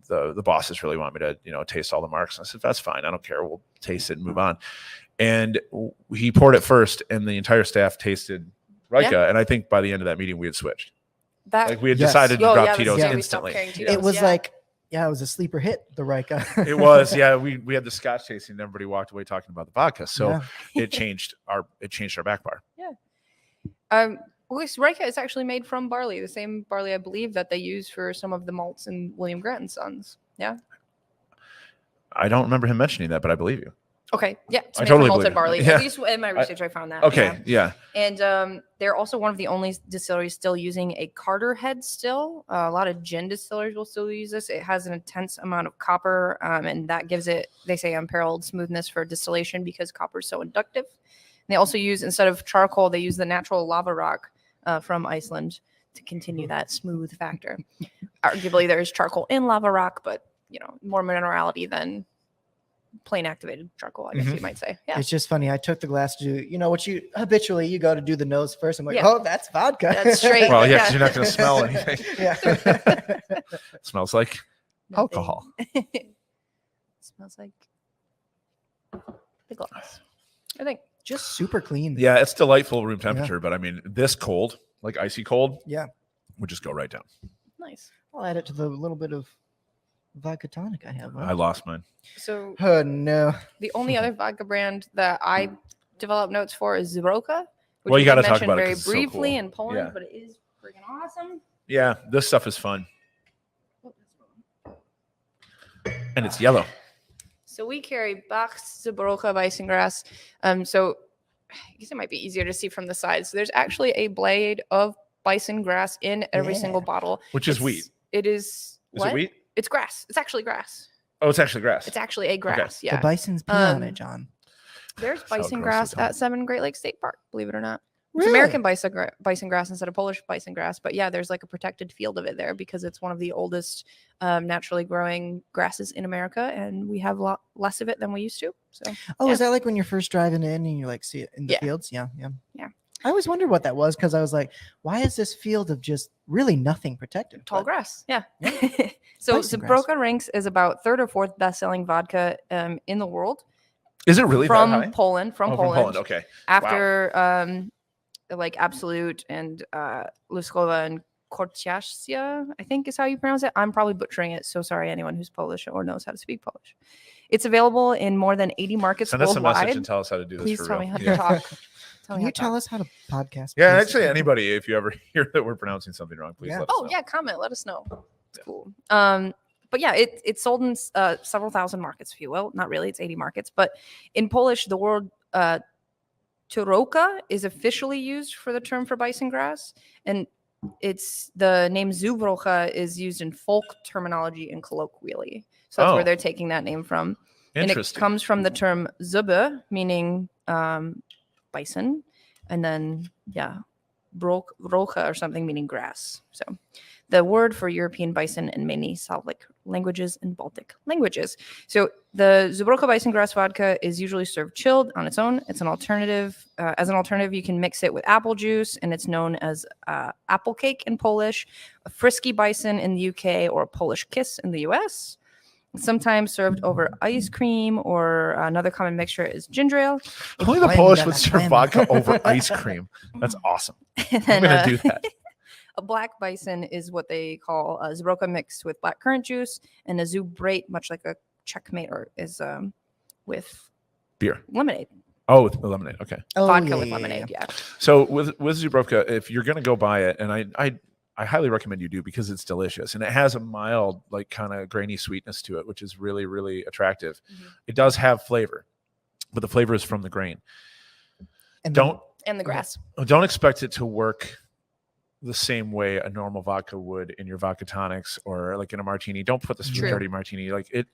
the bosses really want me to, taste all the marks." And I said, "That's fine. I don't care. We'll taste it and move on." And he poured it first, and the entire staff tasted Rika. Yeah. And I think by the end of that meeting, we had switched. Yes. We had decided to Oh, drop yeah, Tito's yeah, we stopped instantly. carrying Tito's. It was Yeah. like, it was a sleeper hit, the Rika. It was, we had the Scotch tasting, and everybody walked away talking about the vodka. So Yeah. it changed our back bar. Rika is actually made from barley, the same barley I believe that they use for some of the malts in William Grant and Sons. Yeah. I don't remember him mentioning that, but I believe you. Okay. Yeah. It's I made totally from believe malted it. barley. Yeah. At least in my research, I found that. Okay. Yeah. And they're also one of the only distilleries still using a Carter head still. A lot of gin distillers will still use this. It has an intense amount of copper, and that gives it, they say, unparalleled smoothness for distillation because copper is so inductive. And they also use, instead of charcoal, they use the natural lava rock from Iceland to continue that smooth factor. Arguably, there is charcoal in lava rock, but more minerality than plain activated charcoal, I guess you might say. Yeah. It's just funny. I took the glass to do, what you habitually, you go to do the nose first. I'm like, Yeah. oh, that's vodka. That's straight. Well, yeah, Yeah. because you're not going to smell anything. Yeah. It smells like alcohol. Smells like the glass. I think. Just super clean. Yeah, it's delightful room temperature, but I mean, this cold, like icy cold, Yeah. would just go right down. Nice. I'll add it to the little bit of vodka tonic I have. I lost mine. So Oh, no. the only other vodka brand that I developed notes for is Zroka. Well, you we did gotta talk mention about it very 'cause it's so briefly cool. in Poland, Yeah. but it is freaking awesome. Yeah, this stuff is fun. And it's yellow. So we carry Bach's Zaboroka bison grass. So I guess it might be easier to see from the side. So there's actually a blade of bison grass in every single bottle. Which is wheat. It is. Is What? it wheat? It's grass. It's actually grass. Oh, it's actually grass. It's actually a grass. The Yeah. bison's pee on it, John. There's That's how bison gross grass it at is. 7 Great Lakes State Park. Believe it or not. It's Really? American bison grass instead of Polish bison grass. But yeah, there's like a protected field of it there because it's one of the oldest naturally growing grasses in America, and we have a lot less of it than we used to. So Oh, yeah. is that like when you're first driving in and you like see it in the Yeah. fields? Yeah. Yeah. I always wondered what that was because I was like, why is this field of just really nothing protected? Tall But- grass. Yeah. So Bison grass. Zabroka ranks is about 3rd or 4th best-selling vodka in the world Is it really that from high? Poland. From Oh, Poland. Okay. After like Absolute and Luskowa and Korciasia, I think is how you pronounce it. I'm probably butchering it, so sorry anyone who's Polish or knows how to speak Polish. It's available in more than 80 markets Send us a message worldwide. and tell us how to do this Please for tell real. me how to Yeah. talk. Tell Can me how you to tell talk. us how to podcast? Yeah, please? actually, anybody, if you ever hear that we're pronouncing something wrong, please Yeah. let us Oh know. yeah, comment. Let us know. It's cool. But yeah, it's sold in several thousand markets, if you will. Not really, it's 80 markets. But in Polish, the word Turoka is officially used for the term for bison grass, and it's the name Zubrocha is used in folk terminology and colloquially. So that's Oh. where they're taking that name from. And it Interesting. comes from the term Zube, meaning bison, and then Brocha or something meaning grass. So the word for European bison in many Slavic languages and Baltic languages. So the Zubroka bison grass vodka is usually served chilled on its own. It's an alternative. As an alternative, you can mix it with apple juice, and it's known as apple cake in Polish, a frisky bison in the UK, or a Polish kiss in the US. Sometimes served over ice cream, or another common mixture is ginger ale. Only the Blame Polish that would on serve blame. vodka over ice cream. That's awesome. And I'm then, going to do that. a black bison is what they call a Zabroka mixed with black currant juice, and a Zubrate, much like a checkmate, or is with Beer. lemonade, Oh, with lemonade. Okay. Oh, vodka yeah, with yeah, lemonade. yeah. Yeah. So with Zubrovka, if you're going to go buy it, and I highly recommend you do because it's delicious and it has a mild, like kind of grainy sweetness to it, which is really, really attractive. Mhm. It does have flavor, but the flavor is from the grain. And Don't And the grass. don't expect it to work the same way a normal vodka would in your vodka tonics or like in a martini. Don't put this in a True. dirty martini. Like it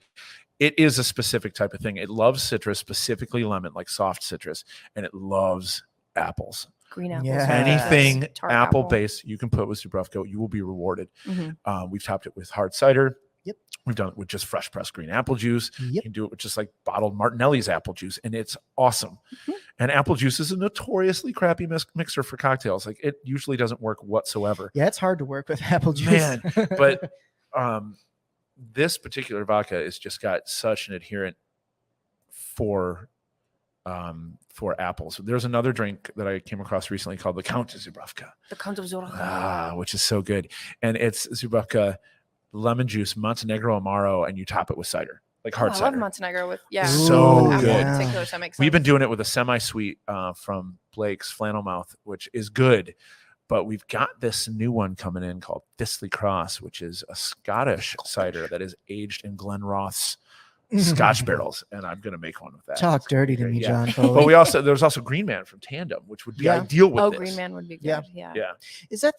is a specific type of thing. It loves citrus, specifically lemon, like soft citrus, and it loves apples. Green apples. Yeah. Anything Tart apple based you can put with Zubrovka, you will be rewarded. Mhm. We've topped it with hard cider. Yep. We've done it with just fresh pressed green apple juice. You Yep. can do it with just like bottled Martinelli's apple juice, and it's awesome. Mhm. And apple juice is a notoriously crappy mixer for cocktails. Like it usually doesn't work whatsoever. Yeah, it's hard to work with apple juice. Man, but this particular vodka has just got such an adherent for apples. There's another drink that I came across recently called the Count of Zubrovka. The Count of Zubroka. Which is so good. And it's Zubrovka, lemon juice, Montenegro Amaro, and you top it with cider, like hard I cider. love Montenegro with So with apple good. in particular, so that makes We've been sense. doing it with a semi-sweet from Blake's Flannel Mouth, which is good. But we've got this new one coming in called Thistley Cross, which is a Scottish cider that is aged in Glenrothes Scotch barrels, and I'm gonna make one with that. Talk It's gonna dirty be to great. me, Yeah. John. But there's also Green Man from Tandem, which would be Yeah. ideal with Oh, this. Green Man would be good. Yeah. Yeah. Yeah. Is that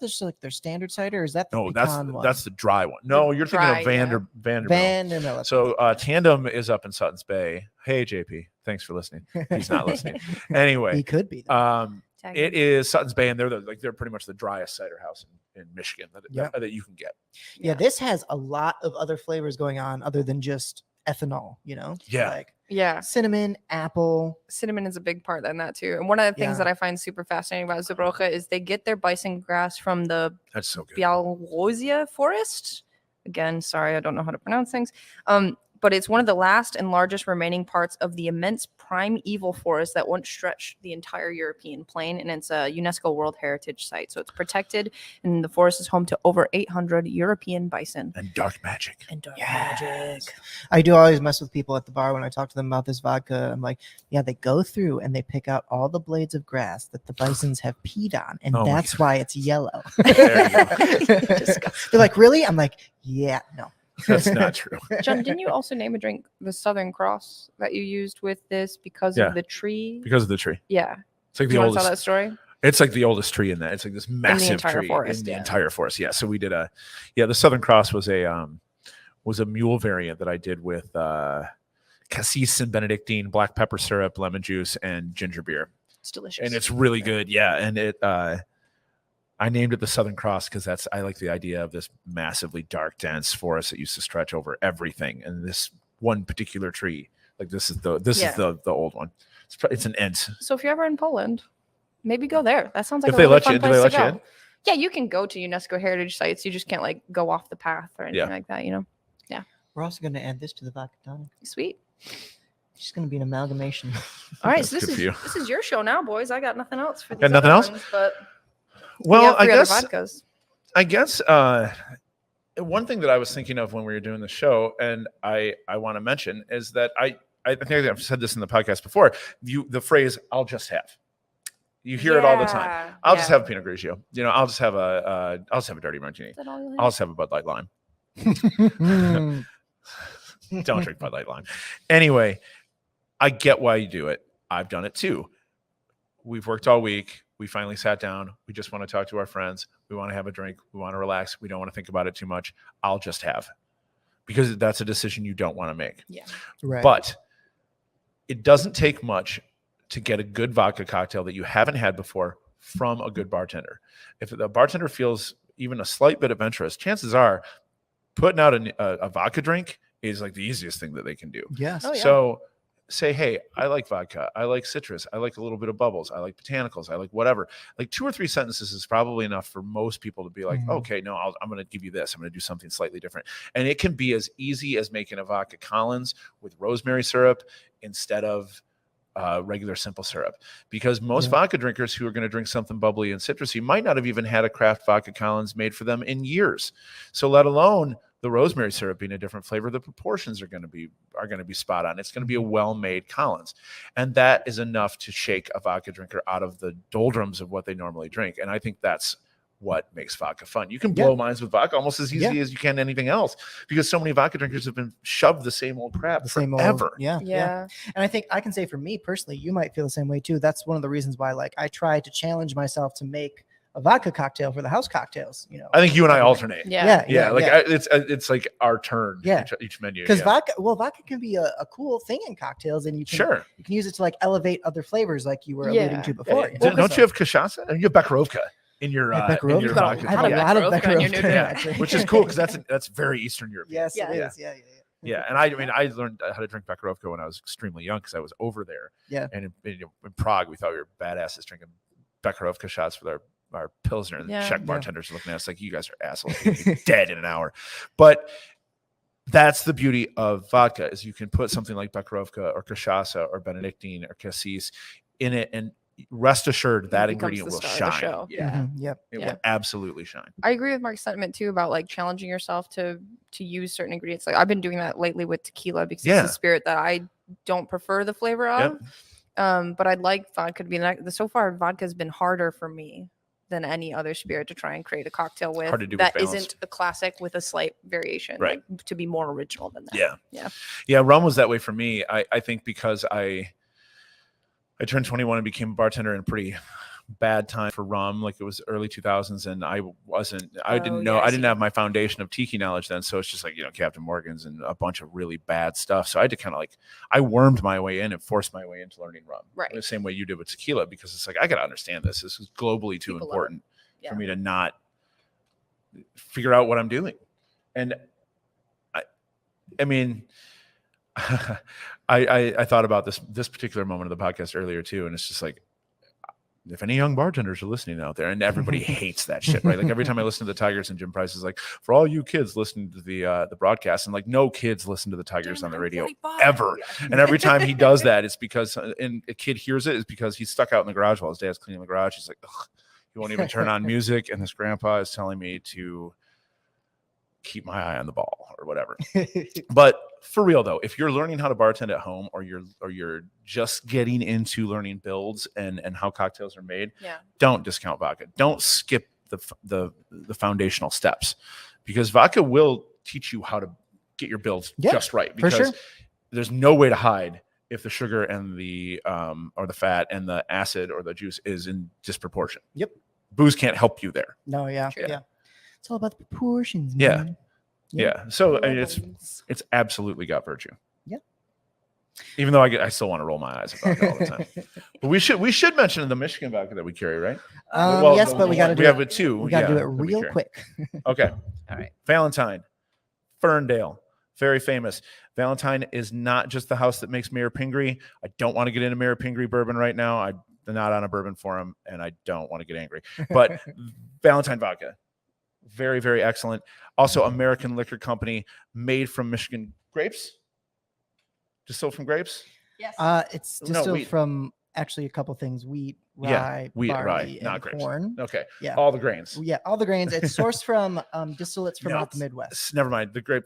just like their standard cider, or is that the No, pecan one? that's the dry one. No, you're thinking dry, of yeah. Vanderbilt. Vanderbilt. So Tandem is up in Sutton's Bay. Hey JP, thanks for listening. He's not listening. He Anyway, could be. Tag it him. is Sutton's Bay, and they're pretty much the driest cider house in Michigan that you can get. Yeah, this has a lot of other flavors going on other than just ethanol, Yeah. like Yeah. cinnamon, apple. Cinnamon is a big part in that too. And one of the things Yeah. that I find super fascinating about Zabrocha is they get their bison grass from the That's so good. Białowieża forest. Again, sorry, I don't know how to pronounce things. But it's one of the last and largest remaining parts of the immense primeval forest that once stretched the entire European plain, and it's a UNESCO World Heritage Site. So it's protected, and the forest is home to over 800 European bison. And dark magic. And dark Yes. magic. I do always mess with people at the bar when I talk to them about this vodka. I'm like, yeah, they go through and they pick out all the blades of grass that the bisons have peed on, and Oh my that's why it's yellow. There you They're like, really? I'm like, yeah, no. That's not true. John, didn't you also name a drink the Southern Cross that you used with this because Yeah. of the tree? Because of the tree. Yeah. It's like Do the you want to tell oldest. that story? It's like the oldest tree in that. It's like this massive entire tree forest, in the yeah. entire forest. Yeah. So we did the Southern Cross was a mule variant that I did with cassis and Benedictine, black pepper syrup, lemon juice, and ginger beer. It's delicious. And it's really good. Yeah. And I named it the Southern Cross because I like the idea of this massively dark, dense forest that used to stretch over everything. And this one particular tree, like this is the old one. It's an Ent. So if you're ever in Poland, maybe go there. That sounds like If a they really let fun you, do place they to let you go. in? Yeah, you can go to UNESCO heritage sites. You just can't like go off the path or anything like that, you know? We're also going to add this to the vodka tonic. Sweet. It's just going to be an amalgamation. All right, That's so good for you. this is your show now, boys. I got nothing else for these Got nothing other else? ones, but Well, we got 3 other vodkas. I guess one thing that I was thinking of when we were doing the show, and I want to mention, is that I think I've said this in the podcast before. The phrase "I'll just have," you hear it all the time. I'll just have a Pinot Grigio. You know, I'll just have a dirty martini. Is that all you have? I'll just have a Bud Light Lime. Don't drink Bud Light Lime. Anyway, I get why you do it. I've done it too. We've worked all week. We finally sat down. We just want to talk to our friends. We want to have a drink. We want to relax. We don't want to think about it too much. I'll just have, because that's a decision you don't want to make. Yeah. Right. But it doesn't take much to get a good vodka cocktail that you haven't had before from a good bartender. If the bartender feels even a slight bit adventurous, chances are putting out a vodka drink is like the easiest thing that they can do. Yes. Oh, yeah. So say, hey, I like vodka. I like citrus. I like a little bit of bubbles. I like botanicals. I like whatever. Like 2 or 3 sentences is probably enough for most people to be like, Mhm. okay, no, I'm going to give you this. I'm going to do something slightly different. And it can be as easy as making a vodka Collins with rosemary syrup instead of regular simple syrup, because most vodka drinkers who are going to drink something bubbly and citrusy might not have even had a craft vodka Collins made for them in years. So let alone the rosemary syrup being a different flavor, the proportions are going to be spot on. It's going to be a well-made Collins, and that is enough to shake a vodka drinker out of the doldrums of what they normally drink. And I think that's what makes vodka fun. You can blow minds with vodka almost as easy as you can anything else, because so many vodka drinkers have been shoved the same old crap forever. Yeah. And I think I can say for me personally, you might feel the same way too. That's one of the reasons why, like, I try to challenge myself to make a vodka cocktail for the house cocktails. You know, I think you and I alternate. Yeah. It's like our turn. Yeah. Each menu. Because vodka can be a cool thing in cocktails, and you can use it to like elevate other flavors, like you were alluding to before. Don't you have cachaça? You have Bekarovka in your Bekarovka. in your I vodka. have a lot of Bekarovka in your new Bekarovka, drink. Which is cool because that's very Eastern European. Yes, it is. Yeah. And I learned how to drink Bekarovka when I was extremely young because I was over there. Yeah. And in Prague, we thought we were badasses drinking Bekarovka shots with our Pilsner. And the Czech bartenders are looking at us like, you guys are assholes. You'll be dead in an hour. But that's the beauty of vodka, is you can put something like Bekarovka or cachaça or Benedictine or cassis in it, and rest assured that ingredient will shine. Yeah. It will absolutely shine. I agree with Marc's sentiment too about like challenging yourself to use certain ingredients. Like I've been doing that lately with tequila because it's a spirit that I don't prefer the flavor of. But I'd like vodka to be so far vodka has been harder for me than any other spirit to try and create a cocktail with that isn't a classic with a slight variation, like, to be more original than that. Yeah. Rum was that way for me. I think because I turned 21 and became a bartender in a pretty bad time for rum. Like it was early 2000s, and I didn't have my foundation of tiki knowledge then. So it's just like, Captain Morgan's and a bunch of really bad stuff. So I had to kind of I wormed my way in and forced my way into learning rum. Right. The same way you did with tequila, because it's like, I got to understand this. This is globally too important for me to not figure out what I'm doing. And I mean, I thought about this particular moment of the podcast earlier too. And it's just like, if any young bartenders are listening out there, and everybody hates that shit, right? Like every time I listen to the Tigers and Jim Price is like, for all you kids listening to the broadcast, and like no kids listen to the Tigers on the radio ever. And every time he does that, it's because and a kid hears it, it's because he's stuck out in the garage while his dad's cleaning the garage. He's like, ugh, he won't even turn on music, and this grandpa is telling me to keep my eye on the ball or whatever. But for real though, if you're learning how to bartend at home, or you're just getting into learning builds and how cocktails are made, don't discount vodka. Don't skip the foundational steps, because vodka will teach you how to get your builds just right, because there's no way to hide if the sugar and the or the fat and the acid or the juice is in disproportion. Booze can't help you there. No, it's all about the proportions, man. Yeah. So I mean, it's absolutely got virtue. Even though I still want to roll my eyes about it all the time. But we should mention the Michigan vodka that we carry, right? Yes, but we got to do we have it too. We got to do it real quick. Okay. All right. Valentine, Ferndale, very famous. Valentine is not just the house that makes Mayor Pingree. I don't want to get into Mayor Pingree bourbon right now. I'm not on a bourbon forum, and I don't want to get angry. But Valentine vodka, very, very excellent. Also, American Liquor Company, made from Michigan grapes. Distilled from grapes? Yes. It's distilled from actually a couple things: wheat, rye, barley, not and grapes. corn. Okay. Yeah. All the grains. Yeah, all the grains. It's sourced from distillates from out the Midwest. Never mind. The grape.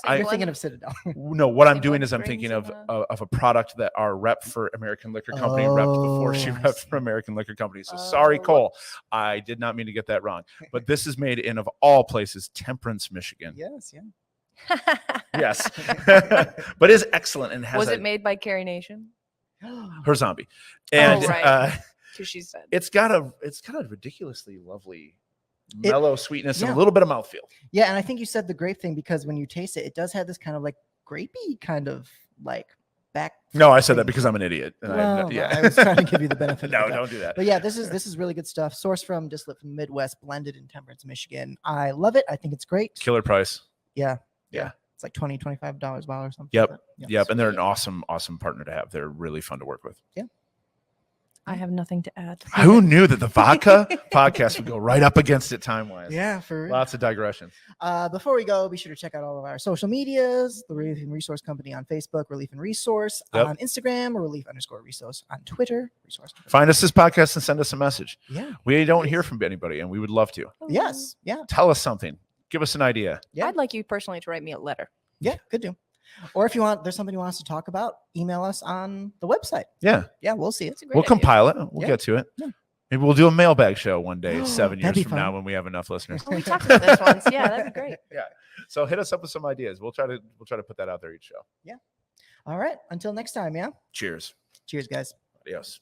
You're thinking of Citadel. No, what I'm doing is I'm thinking of a product that our rep for American Liquor Company repped before she repped for American Liquor Company. So sorry, Cole. I did not mean to get that wrong. But this is made in, of all places, Temperance, Michigan. Yes, Yes. But is excellent and has. Was it made by Carrie Nation? Her zombie. And She said it's got a ridiculously lovely mellow sweetness and a little bit of mouthfeel. Yeah, and I think you said the grape thing, because when you taste it, it does have this kind of like grapey kind of like back. No, I said that because I'm an idiot. And I was trying to give you the benefit. No, don't do that. But yeah, this is really good stuff. Sourced from distillate from the Midwest, blended in Temperance, Michigan. I love it. I think it's great. Killer price. Yeah. It's like $20-$25 a bottle or something. Yep. And they're an awesome partner to have. They're really fun to work with. Yeah. I have nothing to add. Who knew that the vodka podcast would go right up against it time-wise? Yeah, for real. Lots of digressions. Before we go, be sure to check out all of our social medias: the Relief and Resource Company on Facebook, Relief and Resource on Instagram, or Relief_Resource on Twitter. Find us this podcast and send us a message. Yeah. We don't hear from anybody, and we would love to. Yes. Yeah. Tell us something. Give us an idea. Yeah. I'd like you personally to write me a letter. Yeah, could do. Or if you want, there's something you want us to talk about, email us on the website. Yeah. Yeah, we'll see it. We'll compile it. We'll get to it. Yeah. Maybe we'll do a mailbag show one day, 7 years from fun. now, when we have enough listeners. Oh, we talked about this once. Yeah, that'd be great. Yeah. So hit us up with some ideas. We'll try to put that out there each show. Yeah. All right. Until next time. Yeah. Cheers. Cheers, guys. Adios.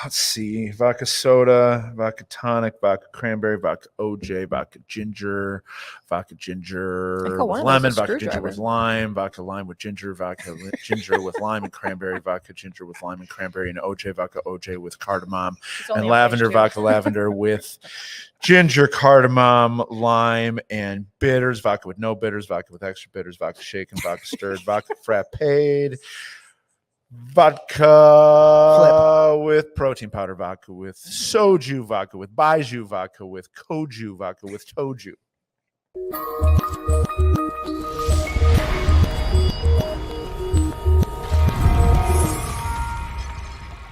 Let's see. Vodka soda, vodka tonic, vodka cranberry, vodka OJ, vodka ginger with lemon, vodka ginger with lime, vodka lime with ginger, vodka ginger with lime and cranberry, vodka ginger with lime and cranberry, and OJ, vodka OJ with cardamom, and lavender, vodka lavender with ginger, cardamom, lime, and bitters, vodka with no bitters, vodka with extra bitters, vodka shaken, vodka stirred, vodka frappéd, vodka with protein powder, vodka with soju, vodka with baijiu, vodka with koju, vodka with toju.